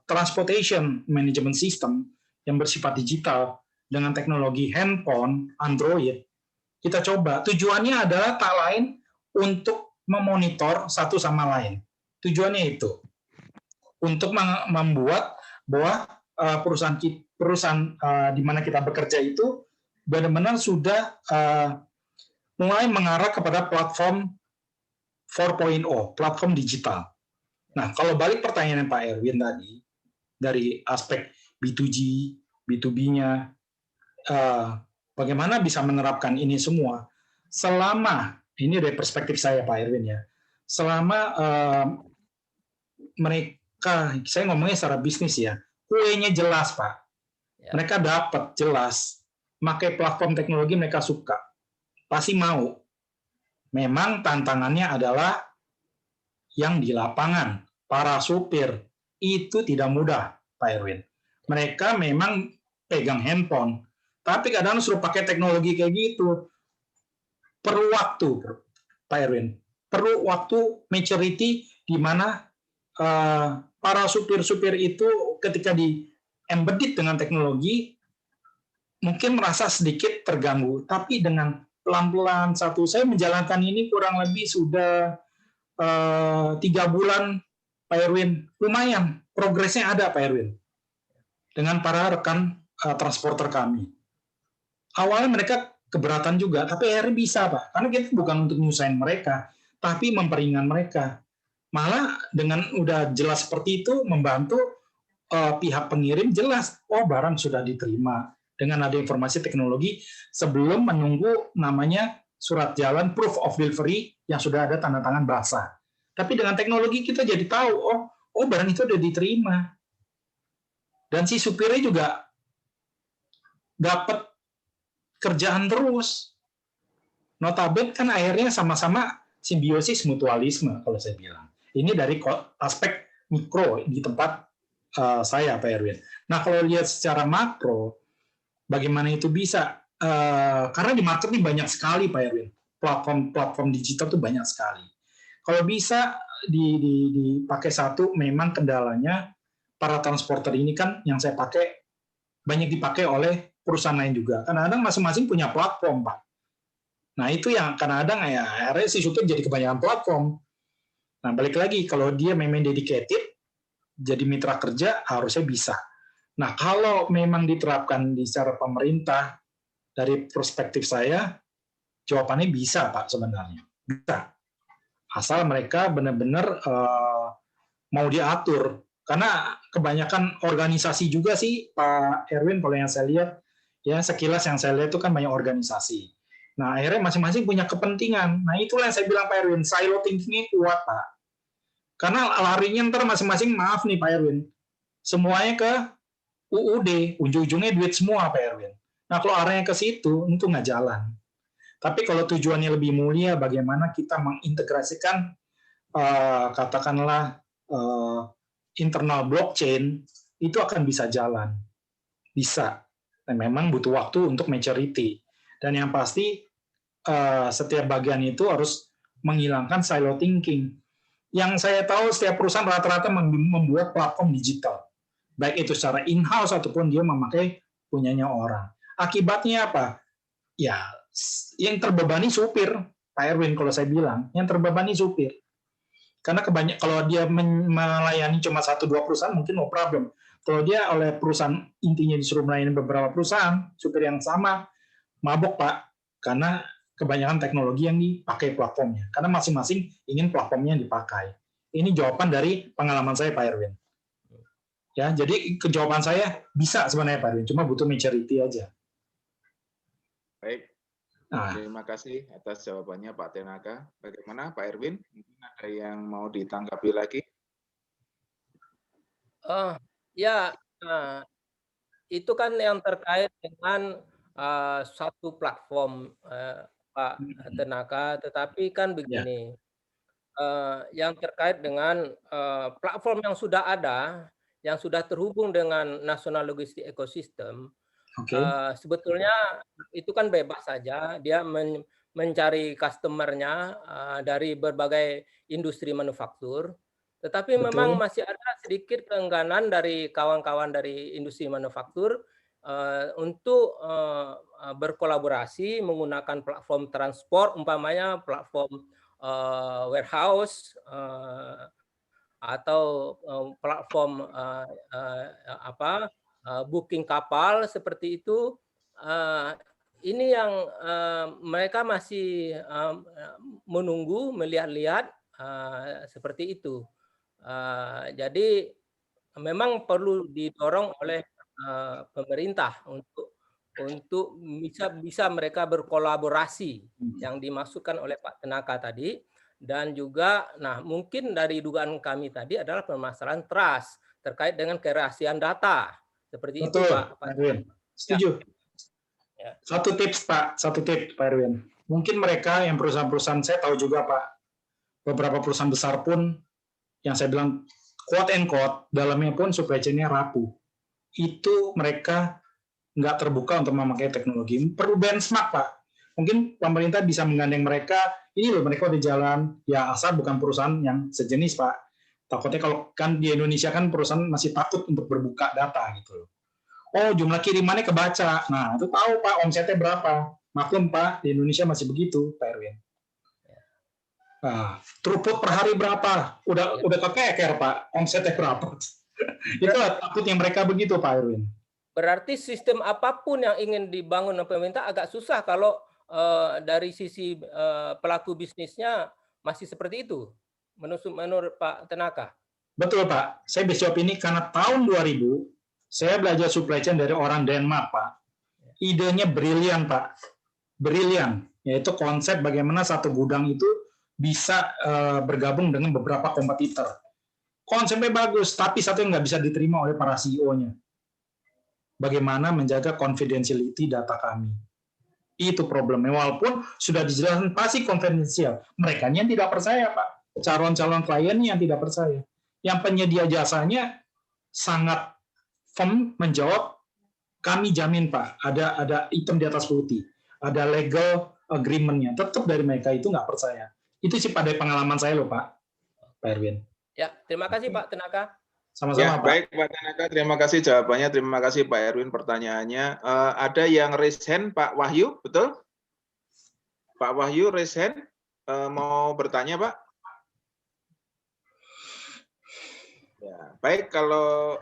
transportation management system yang bersifat digital dengan teknologi handphone, Android, kita coba. Tujuannya adalah tak lain untuk memonitor satu sama lain. Tujuannya itu untuk membuat bahwa perusahaan di mana kita bekerja itu benar-benar sudah mulai mengarah kepada platform 4.0, platform digital. Nah, kalau balik pertanyaan Pak Erwin tadi, dari aspek B2G, B2B-nya, bagaimana bisa menerapkan ini semua, selama, ini dari perspektif saya Pak Erwin ya, selama mereka, saya ngomongnya secara bisnis ya, kuenya jelas Pak, mereka dapat jelas, pakai platform teknologi mereka suka, pasti mau. Memang tantangannya adalah yang di lapangan, para supir, itu tidak mudah, Pak Erwin. Mereka memang pegang handphone, tapi kadang suruh pakai teknologi kayak gitu. Perlu waktu, Pak Erwin. Perlu waktu maturity di mana para supir-supir itu ketika di embedded dengan teknologi mungkin merasa sedikit terganggu, tapi dengan pelan-pelan saya menjalankan ini kurang lebih sudah 3 bulan, Pak Erwin. Lumayan, progresnya ada, Pak Erwin. Dengan para rekan transporter kami. Awalnya mereka keberatan juga, tapi akhirnya bisa, Pak. Karena kita bukan untuk nyusahin mereka, tapi memperingan mereka. Malah dengan udah jelas seperti itu, membantu pihak pengirim jelas, oh barang sudah diterima. Dengan ada informasi teknologi sebelum menunggu namanya surat jalan proof of delivery yang sudah ada tanda tangan basah. Tapi dengan teknologi kita jadi tahu, oh barang itu sudah diterima. Dan si supirnya juga dapat kerjaan terus. Notabene kan akhirnya sama-sama simbiosis mutualisme kalau saya bilang. Ini dari aspek mikro di tempat saya, Pak Erwin. Nah, kalau lihat secara makro, bagaimana itu bisa? Karena di market ini banyak sekali, Pak Erwin. Platform digital itu banyak sekali. Kalau bisa dipakai satu, memang kendalanya para transporter ini kan yang saya pakai banyak dipakai oleh perusahaan lain juga. Kadang-kadang masing-masing punya platform, Pak. Nah, itu yang kadang-kadang ya akhirnya si supir jadi kebanyakan platform. Nah, balik lagi, kalau dia memang dedicated, jadi mitra kerja, harusnya bisa. Nah, kalau memang diterapkan di secara pemerintah, dari perspektif saya, jawabannya bisa, Pak, sebenarnya. Bisa. Asal mereka benar-benar mau diatur. Karena kebanyakan organisasi juga sih, Pak Erwin, kalau yang saya lihat, ya sekilas yang saya lihat itu kan banyak organisasi. Nah, akhirnya masing-masing punya kepentingan. Nah, itulah yang saya bilang, Pak Erwin, silo thinking-nya kuat, Pak. Karena larinya ntar masing-masing, maaf nih Pak Erwin, semuanya ke UUD, ujung-ujungnya duit semua Pak Erwin. Nah kalau arahnya ke situ, itu nggak jalan. Tapi kalau tujuannya lebih mulia, bagaimana kita mengintegrasikan katakanlah internal blockchain, itu akan bisa jalan. Bisa. Dan memang butuh waktu untuk maturity. Dan yang pasti, setiap bagian itu harus menghilangkan silo thinking. Yang saya tahu setiap perusahaan rata-rata membuat platform digital. Baik itu secara in-house ataupun dia memakai punyanya orang. Akibatnya apa? Ya, yang terbebani supir, Pak Erwin kalau saya bilang, yang terbebani supir. Karena kalau dia melayani cuma 1-2 perusahaan mungkin no problem. Kalau dia oleh perusahaan intinya disuruh melayani beberapa perusahaan, supir yang sama, mabok Pak. Karena kebanyakan teknologi yang dipakai platformnya. Karena masing-masing ingin platformnya yang dipakai. Ini jawaban dari pengalaman saya, Pak Erwin. Ya, jadi jawaban saya bisa sebenarnya, Pak Erwin. Cuma butuh maturity aja. Baik. Terima kasih atas jawabannya, Pak Tenaka. Bagaimana, Pak Erwin? Mungkin ada yang mau ditanggapi lagi? Itu kan yang terkait dengan satu platform, Pak Tenaka, tetapi kan begini, yang terkait dengan platform yang sudah ada, yang sudah terhubung dengan National Logistic Ecosystem, sebetulnya itu kan bebas saja, dia mencari customer-nya dari berbagai industri manufaktur, tetapi memang masih ada sedikit keengganan dari kawan-kawan dari industri manufaktur untuk berkolaborasi menggunakan platform transport, umpamanya platform warehouse atau platform booking kapal seperti itu. Ini yang mereka masih menunggu, melihat-lihat seperti itu. Jadi memang perlu didorong oleh pemerintah untuk bisa mereka berkolaborasi yang dimaksudkan oleh Pak Tenaka tadi, dan juga mungkin dari dugaan kami tadi adalah permasalahan trust terkait dengan kerahasiaan data seperti itu, Pak Erwin. Setuju. Ya. Satu tips Pak Erwin. Mungkin mereka yang perusahaan-perusahaan, saya tahu juga Pak, beberapa perusahaan besar pun yang saya bilang quote and quote, dalamnya pun supply chain-nya rapuh. Itu mereka nggak terbuka untuk memakai teknologi. Perlu benchmark, Pak. Mungkin pemerintah bisa menggandeng mereka, ini loh mereka udah jalan, ya asal bukan perusahaan yang sejenis, Pak. Takutnya kalau kan di Indonesia kan perusahaan masih takut untuk berbuka data gitu loh. Oh, jumlah kirimannya kebaca. Nah, itu tahu Pak, omsetnya berapa. Maklum Pak, di Indonesia masih begitu, Pak Erwin. Nah, throughput per hari berapa? Udah kekeker Pak, omsetnya berapa? Itulah takutnya mereka begitu Pak Erwin. Berarti sistem apapun yang ingin dibangun oleh pemerintah agak susah kalau dari sisi pelaku bisnisnya masih seperti itu, menurut Pak Tenaka. Betul Pak, saya bisa jawab ini karena tahun 2000 saya belajar supply chain dari orang Denmark Pak. Idenya brilian Pak, brilian, yaitu konsep bagaimana satu gudang itu bisa bergabung dengan beberapa kompetitor. Konsepnya bagus, tapi satu yang nggak bisa diterima oleh para CEO-nya. Bagaimana menjaga confidentiality data kami. Itu problemnya, walaupun sudah dijelaskan pasti konfidensial. Mereka yang tidak percaya Pak, calon-calon kliennya yang tidak percaya. Yang penyedia jasanya sangat firm menjawab, kami jamin Pak, ada hitam di atas putih, ada legal agreement-nya. Tetap dari mereka itu nggak percaya. Itu sih pada pengalaman saya loh Pak Erwin. Ya, terima kasih Pak Tenaka. Sama-sama Ya, Pak. baik Pak Tenaka, terima kasih jawabannya, terima kasih Pak Erwin pertanyaannya. Ada yang raise hand, Pak Wahyu, betul? Pak Wahyu raise hand, mau bertanya Pak? Ya, baik, kalau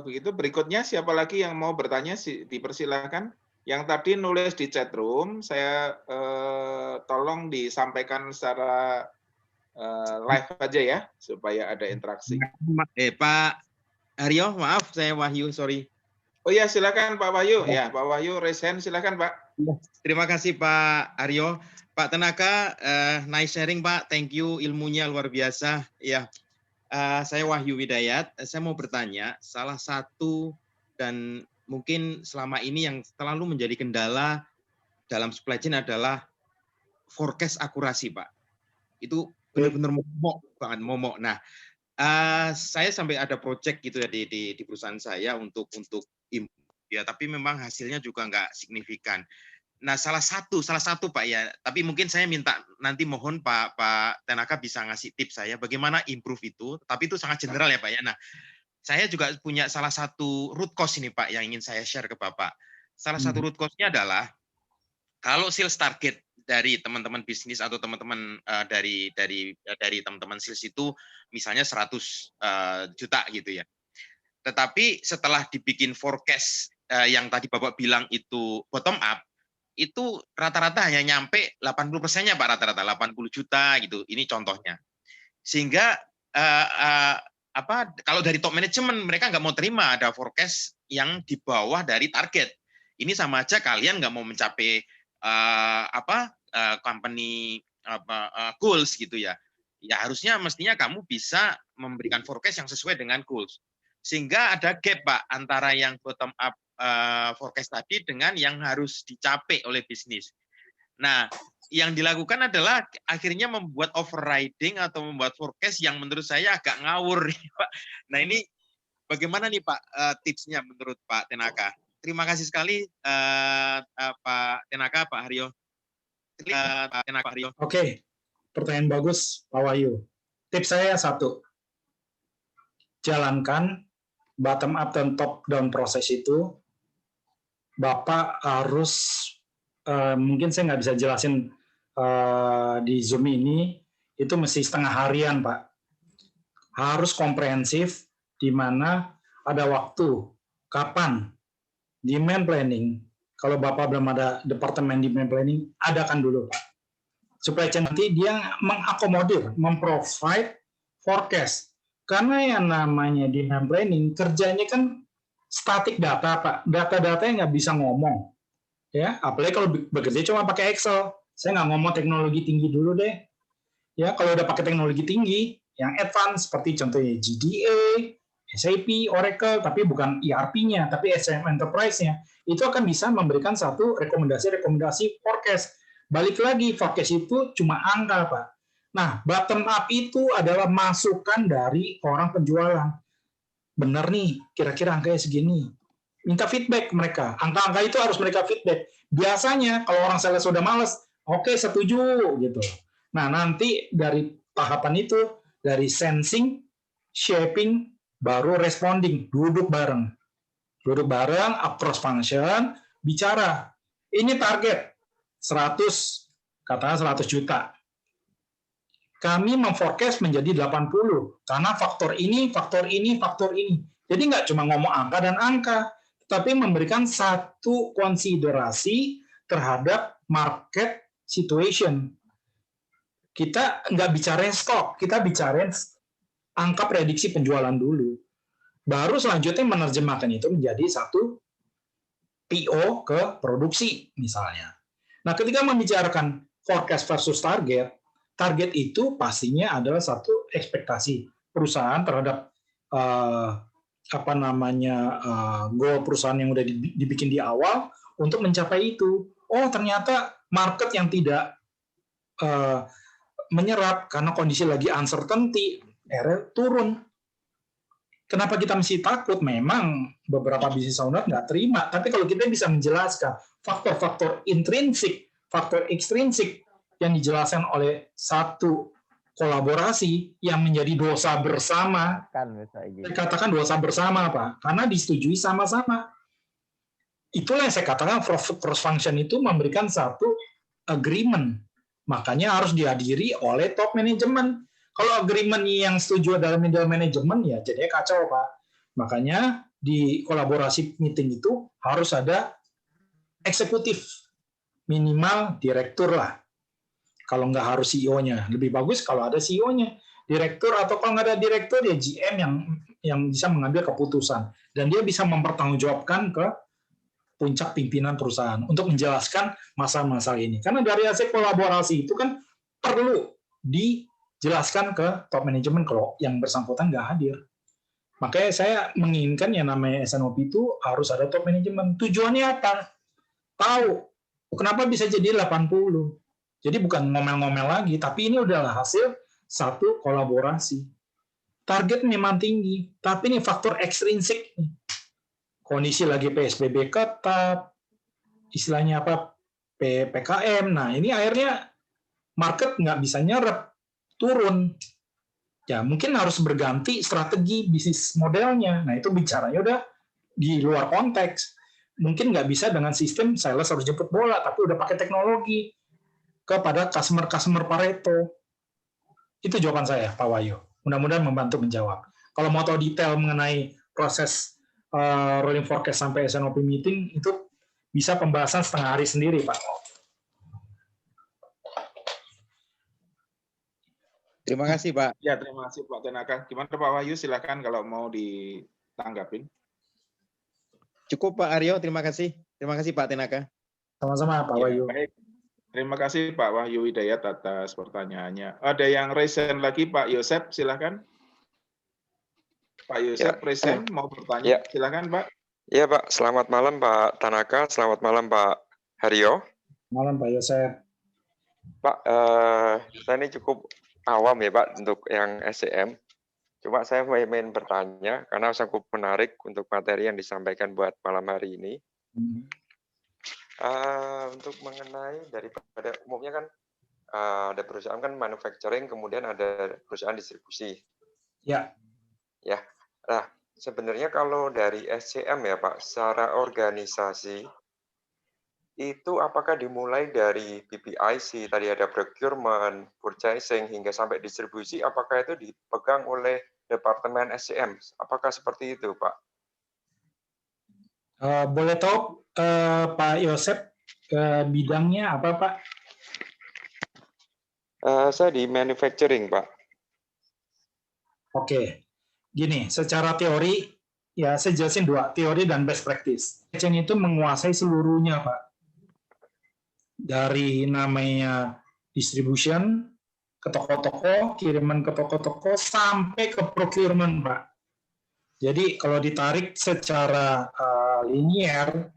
begitu berikutnya siapa lagi yang mau bertanya dipersilakan. Yang tadi nulis di chat room, saya tolong disampaikan secara live aja ya, supaya ada interaksi. Pak Aryo, maaf saya Wahyu, sorry. Oh ya, silakan Pak Wahyu. Ya, Pak Wahyu raise hand, silakan Pak. Terima kasih Pak Aryo. Pak Tenaka, nice sharing Pak, thank you, ilmunya luar biasa. Ya. Saya Wahyu Widayat, saya mau bertanya, salah satu dan mungkin selama ini yang selalu menjadi kendala dalam supply chain adalah forecast akurasi, Pak. Itu benar-benar momok. Nah, saya sampai ada project gitu ya di perusahaan saya untuk ya, tapi memang hasilnya juga nggak signifikan. Nah, salah satu Pak ya, tapi mungkin saya minta nanti mohon Pak Tenaka bisa ngasih tips saya bagaimana improve itu, tapi itu sangat general ya Pak ya. Nah, saya juga punya salah satu root cause ini Pak yang ingin saya share ke Bapak. Salah satu root cause-nya adalah kalau sales target dari teman-teman bisnis atau teman-teman dari teman-teman sales itu misalnya 100 juta gitu ya. Tetapi setelah dibikin forecast yang tadi Bapak bilang itu bottom up, itu rata-rata hanya nyampe 80%-nya Pak, rata-rata 80 juta gitu. Ini contohnya. Sehingga kalau dari top manajemen mereka nggak mau terima ada forecast yang di bawah dari target. Ini sama aja kalian nggak mau mencapai company goals gitu ya. Ya harusnya mestinya kamu bisa memberikan forecast yang sesuai dengan goals. Sehingga ada gap Pak antara yang bottom up forecast tadi dengan yang harus dicapai oleh bisnis. Nah, yang dilakukan adalah akhirnya membuat overriding atau membuat forecast yang menurut saya agak ngawur, Pak. Nah, ini bagaimana nih Pak tipsnya menurut Pak Tenaka? Terima kasih sekali Pak Tenaka, Pak Haryo. Pak Haryo. Oke, pertanyaan bagus Pak Wahyu. Tips saya satu, jalankan bottom up dan top down proses itu. Bapak harus, mungkin saya nggak bisa jelasin di Zoom ini, itu mesti setengah harian, Pak. Harus komprehensif, di mana ada waktu, kapan, demand planning. Kalau Bapak belum ada departemen demand planning, adakan dulu, Pak. Supply chain nanti dia mengakomodir, memprovide forecast. Karena yang namanya demand planning, kerjanya kan static data, Pak. Data-datanya nggak bisa ngomong. Ya, apalagi kalau bekerja cuma pakai Excel. Saya nggak ngomong teknologi tinggi dulu deh. Ya, kalau udah pakai teknologi tinggi, yang advance, seperti contohnya GDA, SAP, Oracle, tapi bukan ERP-nya, tapi SM Enterprise-nya, itu akan bisa memberikan satu rekomendasi forecast. Balik lagi, forecast itu cuma angka, Pak. Nah, bottom up itu adalah masukan dari orang penjualan. Benar nih, kira-kira angkanya segini. Minta feedback mereka. Angka-angka itu harus mereka feedback. Biasanya kalau orang sales sudah males, oke, setuju gitu. Nah, nanti dari tahapan itu, dari sensing, shaping, baru responding, duduk bareng. Duduk bareng, across function, bicara. Ini target 100, katakan 100 juta. Kami memforecast menjadi 80 karena faktor ini, faktor ini, faktor ini. Jadi nggak cuma ngomong angka dan angka, tapi memberikan satu konsiderasi terhadap market situation. Kita nggak bicarain stok, kita bicarain angka prediksi penjualan dulu. Baru selanjutnya menerjemahkan itu menjadi satu PO ke produksi misalnya. Nah, ketika membicarakan forecast versus target, target itu pastinya adalah satu ekspektasi perusahaan terhadap goal perusahaan yang udah dibikin di awal untuk mencapai itu. Oh, ternyata market yang tidak menyerap karena kondisi lagi uncertainty, turun. Kenapa kita mesti takut? Memang beberapa business owner nggak terima, tapi kalau kita bisa menjelaskan faktor-faktor intrinsik, faktor ekstrinsik yang dijelaskan oleh satu kolaborasi yang menjadi dosa bersama. Saya katakan dosa bersama, Pak, karena disetujui sama-sama. Itulah yang saya katakan cross function itu memberikan satu agreement. Makanya harus dihadiri oleh top management. Kalau agreement yang setuju dalam middle management, ya jadinya kacau, Pak. Makanya di kolaborasi meeting itu harus ada eksekutif, minimal direktur lah. Kalau nggak harus CEO-nya. Lebih bagus kalau ada CEO-nya. Direktur atau kalau nggak ada direktur, ya GM yang bisa mengambil keputusan. Dan dia bisa mempertanggungjawabkan ke puncak pimpinan perusahaan untuk menjelaskan masalah-masalah ini. Karena dari hasil kolaborasi itu kan perlu dijelaskan ke top manajemen kalau yang bersangkutan nggak hadir. Makanya saya menginginkan yang namanya SNOP itu harus ada top manajemen. Tujuannya apa? Tahu. Kenapa bisa jadi 80? Jadi bukan ngomel-ngomel lagi, tapi ini adalah hasil satu kolaborasi. Target memang tinggi, tapi ini faktor ekstrinsik. Kondisi lagi PSBB ketat, istilahnya apa, PPKM. Nah, ini akhirnya market nggak bisa nyerap, turun. Ya, mungkin harus berganti strategi bisnis modelnya. Nah, itu bicaranya udah di luar konteks. Mungkin nggak bisa dengan sistem sales harus jemput bola, tapi udah pakai teknologi kepada customer Pareto. Itu jawaban saya, Pak Wahyu. Mudah-mudahan membantu menjawab. Kalau mau tahu detail mengenai proses rolling forecast sampai SNOP meeting, itu bisa pembahasan setengah hari sendiri, Pak. Terima kasih, Pak. Ya, terima kasih Pak Tenaka. Gimana Pak Wahyu? Silakan kalau mau ditanggapin. Cukup Pak Aryo, terima kasih. Terima kasih Pak Tenaka. Sama-sama Pak Ya, Wahyu. baik. Terima kasih Pak Wahyu Hidayat atas pertanyaannya. Ada yang raise hand lagi, Pak Yosep, silakan. Pak Yosep, raise hand, mau bertanya, silakan Pak. Iya Pak, selamat malam Pak Tanaka, selamat malam Pak Haryo. Malam Pak Yosep. Pak, saya ini cukup awam ya Pak untuk yang SCM. Cuma saya ingin bertanya karena cukup menarik untuk materi yang disampaikan buat malam hari ini. Untuk mengenai daripada umumnya kan ada perusahaan kan manufacturing, kemudian ada perusahaan distribusi. Ya. Ya. Nah, sebenarnya kalau dari SCM ya Pak, secara organisasi itu apakah dimulai dari BPIC, tadi ada procurement, purchasing, hingga sampai distribusi, apakah itu dipegang oleh Departemen SCM? Apakah seperti itu, Pak? Boleh tahu Pak Yosep bidangnya apa, Pak? Saya di manufacturing, Pak. Oke. Gini, secara teori, ya saya jelasin dua, teori dan best practice. Chain itu menguasai seluruhnya, Pak. Dari namanya distribution, ke toko-toko, kiriman ke toko-toko, sampai ke procurement, Pak. Jadi kalau ditarik secara linier,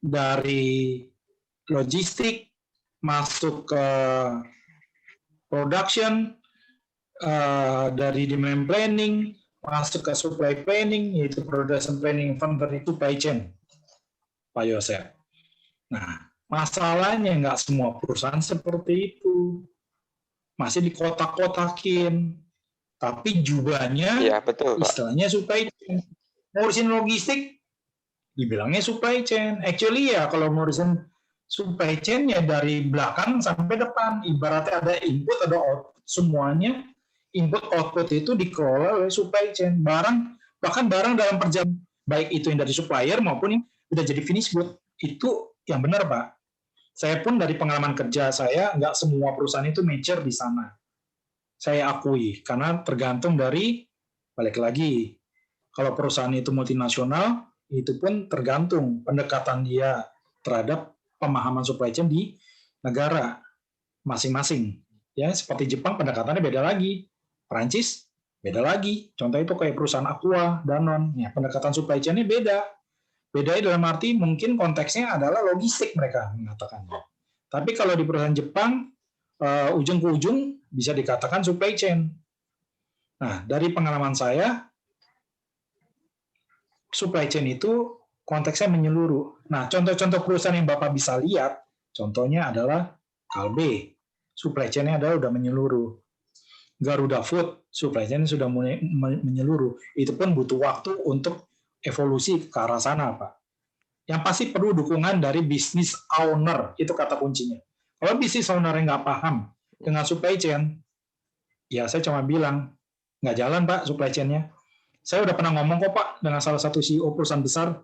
dari logistik, masuk ke production, dari demand planning, masuk ke supply planning, yaitu production planning, inventory, supply chain, Pak Yosef. Nah, masalahnya nggak semua perusahaan seperti itu. Masih dikotak-kotakin. Tapi jubahnya, Iya, betul, Pak. istilahnya supply chain. Ngurusin logistik, dibilangnya supply chain. Actually ya, kalau ngurusin supply chain ya dari belakang sampai depan. Ibaratnya ada input, ada output. Semuanya input output itu dikelola oleh supply chain. Bahkan barang dalam perjalanan, baik itu yang dari supplier maupun yang udah jadi finish good. Itu yang benar, Pak. Saya pun dari pengalaman kerja saya, nggak semua perusahaan itu mature di sana. Saya akui, karena tergantung dari, balik lagi, kalau perusahaan itu multinasional, itu pun tergantung pendekatan dia terhadap pemahaman supply chain di negara masing-masing. Ya, seperti Jepang pendekatannya beda lagi. Perancis beda lagi. Contoh itu kayak perusahaan Aqua, Danone, ya, pendekatan supply chain-nya beda. Bedanya dalam arti mungkin konteksnya adalah logistik mereka mengatakan. Tapi kalau di perusahaan Jepang, ujung ke ujung bisa dikatakan supply chain. Nah, dari pengalaman saya, supply chain itu konteksnya menyeluruh. Nah, contoh-contoh perusahaan yang Bapak bisa lihat, contohnya adalah Kalbe. Supply chain-nya adalah udah menyeluruh. Garuda Food, supply chain sudah mulai menyeluruh. Itu pun butuh waktu untuk evolusi ke arah sana, Pak. Yang pasti perlu dukungan dari business owner, itu kata kuncinya. Kalau business owner yang nggak paham dengan supply chain, ya saya cuma bilang, nggak jalan, Pak, supply chain-nya. Saya udah pernah ngomong kok, Pak, dengan salah satu CEO perusahaan besar,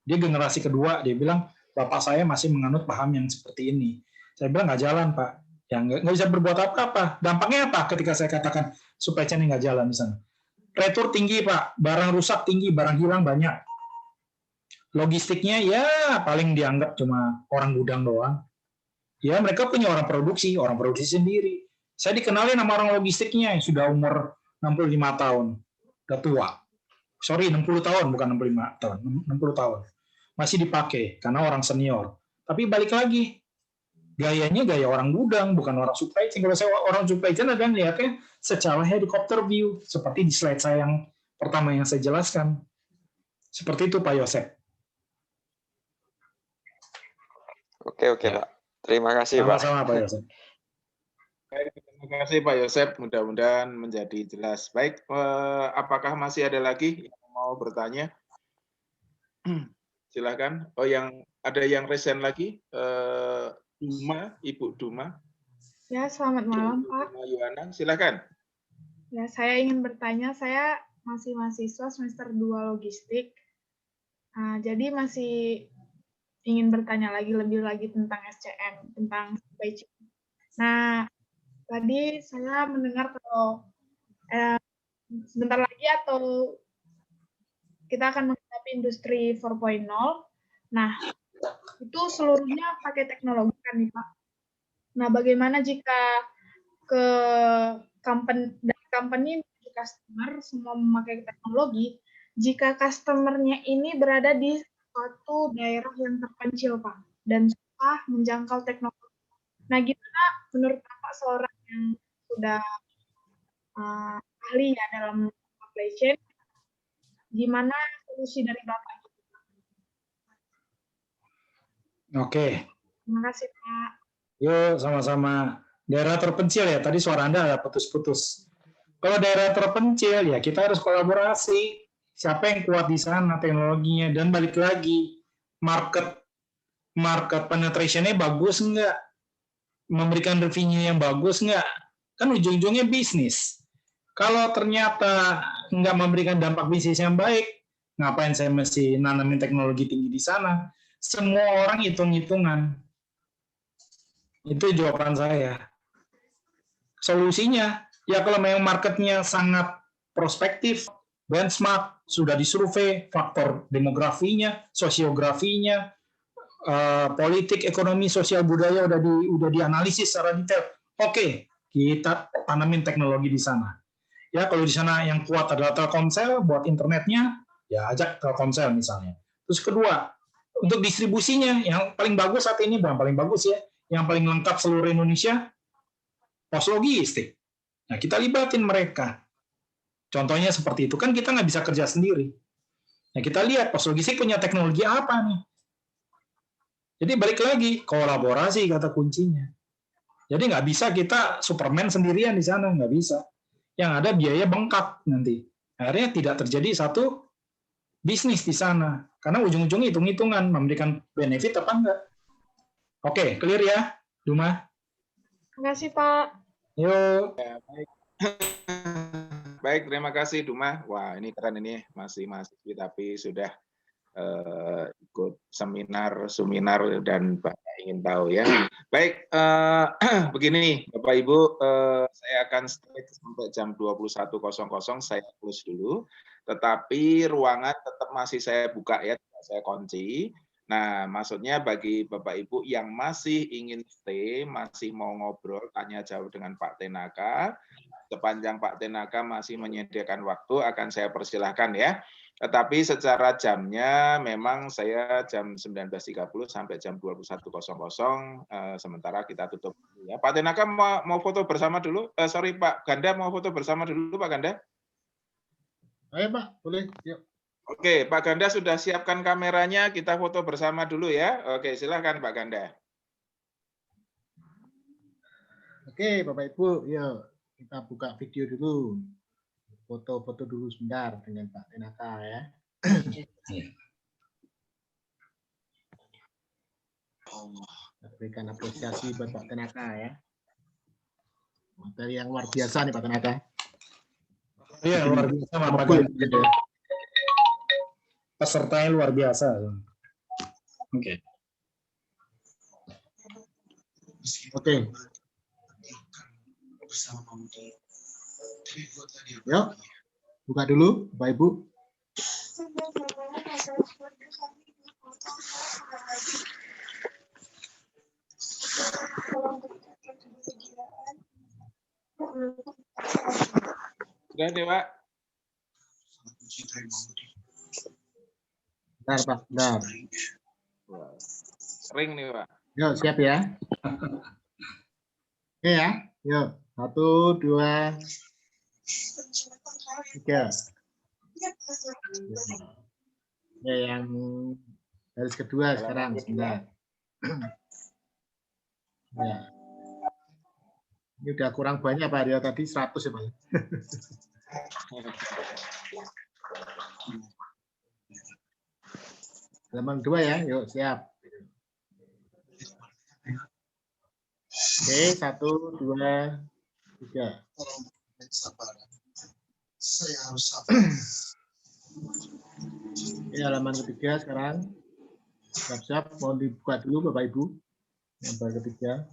dia generasi kedua, dia bilang, Bapak saya masih menganut paham yang seperti ini. Saya bilang, nggak jalan, Pak. Ya, nggak bisa berbuat apa-apa. Dampaknya apa ketika saya katakan supply chain nggak jalan di sana? Retur tinggi, Pak. Barang rusak tinggi, barang hilang banyak. Logistiknya ya paling dianggap cuma orang gudang doang. Ya mereka punya orang produksi sendiri. Saya dikenalin sama orang logistiknya yang sudah umur 65 tahun. Udah tua. Sorry, 60 tahun, bukan 65 tahun. 60 tahun. Masih dipakai karena orang senior. Tapi balik lagi, gayanya gaya orang gudang, bukan orang supply chain. Kalau saya orang supply chain ada lihatnya secara helikopter view, seperti di slide saya yang pertama yang saya jelaskan. Seperti itu, Pak Yosef. Oke, Pak. Terima kasih, Pak. Sama-sama, Pak Yosef. Baik, terima kasih Pak Yosef. Mudah-mudahan menjadi jelas. Baik, apakah masih ada lagi yang mau bertanya? Silakan. Oh, ada yang resen lagi? Duma, Ibu Duma. Ya, selamat malam, Pak. Duma Yohana, silakan. Ya, saya ingin bertanya, saya masih mahasiswa semester 2 logistik. Jadi masih ingin bertanya lebih lagi tentang SCM, tentang supply chain. Nah, tadi saya mendengar kalau sebentar lagi atau kita akan menghadapi industri 4.0. Nah, itu seluruhnya pakai teknologi kan nih, Pak. Nah, bagaimana jika ke company customer semua memakai teknologi, jika customer-nya ini berada di suatu daerah yang terpencil, Pak, dan susah menjangkau teknologi. Nah, gimana menurut Bapak seorang yang sudah ahli ya dalam supply chain, gimana solusi dari Bapak? Oke. Terima kasih, Pak. Yuk, sama-sama. Daerah terpencil ya, tadi suara Anda ada putus-putus. Kalau daerah terpencil ya kita harus kolaborasi. Siapa yang kuat di sana teknologinya, dan balik lagi market penetration-nya bagus nggak, memberikan revenue yang bagus nggak, kan ujung-ujungnya bisnis. Kalau ternyata nggak memberikan dampak bisnis yang baik, ngapain saya mesti nanamin teknologi tinggi di sana? Semua orang hitung-hitungan. Itu jawaban saya. Solusinya ya kalau memang marketnya sangat prospektif, benchmark, sudah disurvei, faktor demografinya, sosiografinya, politik, ekonomi, sosial, budaya udah dianalisis secara detail. Oke, kita tanamin teknologi di sana. Ya, kalau di sana yang kuat adalah Telkomsel buat internetnya, ya ajak Telkomsel misalnya. Terus kedua, untuk distribusinya yang paling bagus saat ini, bukan paling bagus ya, yang paling lengkap seluruh Indonesia, pos logistik. Nah, kita libatin mereka. Contohnya seperti itu, kan kita nggak bisa kerja sendiri. Nah, kita lihat pos logistik punya teknologi apa nih. Jadi balik lagi, kolaborasi kata kuncinya. Jadi nggak bisa kita Superman sendirian di sana, nggak bisa. Yang ada biaya bengkak nanti. Akhirnya tidak terjadi satu bisnis di sana. Karena ujung-ujungnya hitung-hitungan, memberikan benefit apa enggak. Oke, clear ya, Duma? Terima kasih, Pak. Yuk. Ya, baik. Baik, terima kasih Duma. Wah, ini keren ini, masih mahasiswi tapi sudah ikut seminar dan Bapak ingin tahu ya. Baik, begini Bapak Ibu, saya akan stay sampai jam 21.00, saya close dulu. Tetapi ruangan tetap masih saya buka ya, saya kunci. Nah, maksudnya bagi Bapak Ibu yang masih ingin stay, masih mau ngobrol, tanya jawab dengan Pak Tenaka, sepanjang Pak Tenaka masih menyediakan waktu, akan saya persilahkan ya. Tetapi secara jamnya memang saya jam 19.30 sampai jam 21.00, sementara kita tutup. Ya. Pak Tenaka mau foto bersama dulu? Sorry Pak Ganda, mau foto bersama dulu Pak Ganda? Ayo Pak, boleh. Yuk. Oke, Pak Ganda sudah siapkan kameranya, kita foto bersama dulu ya. Oke, silakan Pak Ganda. Oke, Bapak Ibu, yuk kita buka video dulu. Foto-foto dulu sebentar dengan Pak Tenaka ya. Berikan apresiasi buat Pak Tenaka ya. Materi yang luar biasa nih Pak Tenaka. Iya, luar biasa Pak Ganda. Pesertanya luar biasa. Oke. Oke. Yuk, buka dulu, Bapak Ibu. Sudah deh, Pak. Bentar, Pak. Bentar. Sering nih, Pak. Yuk, siap ya. Oke ya. Yuk, 1, 2, 3. Ya, yang garis kedua sekarang. Sebentar. Ya. Ini udah kurang banyak Pak Rio, tadi 100 ya Pak. Halaman 2 ya, yuk siap. Oke, 1, 2, 3. Ini halaman ketiga sekarang. Siap-siap, mohon dibuka dulu Bapak Ibu. Gambar ketiga.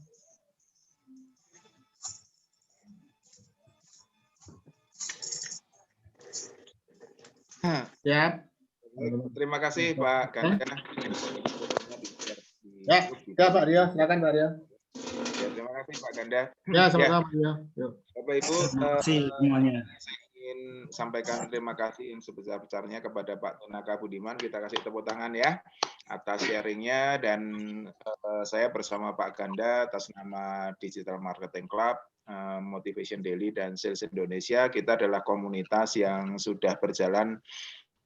Siap. Terima kasih Pak Ganda. Ya, Pak Rio, silakan Pak Rio. Ya, terima kasih Pak Ganda. Ya, sama-sama Pak Rio. Yuk. Bapak Ibu, semuanya. saya ingin sampaikan terima kasih yang sebesar-besarnya kepada Pak Tenaka Budiman. Kita kasih tepuk tangan ya atas sharingnya, dan saya bersama Pak Ganda atas nama Digital Marketing Club, Motivation Daily, dan Sales Indonesia. Kita adalah komunitas yang sudah berjalan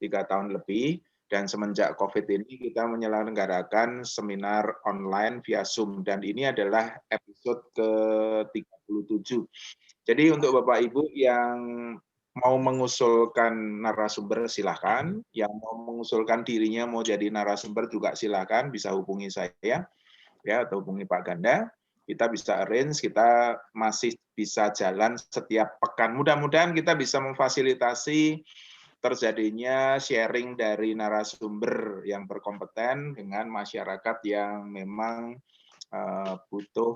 3 tahun lebih, dan semenjak COVID ini kita menyelenggarakan seminar online via Zoom, dan ini adalah episode ke-37. Jadi untuk Bapak Ibu yang mau mengusulkan narasumber silahkan, yang mau mengusulkan dirinya mau jadi narasumber juga silahkan, bisa hubungi saya ya, atau hubungi Pak Ganda. Kita bisa arrange, kita masih bisa jalan setiap pekan. Mudah-mudahan kita bisa memfasilitasi terjadinya sharing dari narasumber yang berkompeten dengan masyarakat yang memang butuh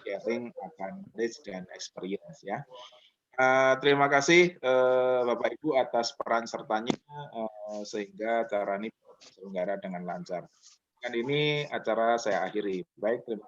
sharing akan knowledge dan experience ya. Terima kasih Bapak Ibu atas peran sertanya sehingga acara ini terselenggara dengan lancar. Dan ini acara saya akhiri. Baik, terima kasih.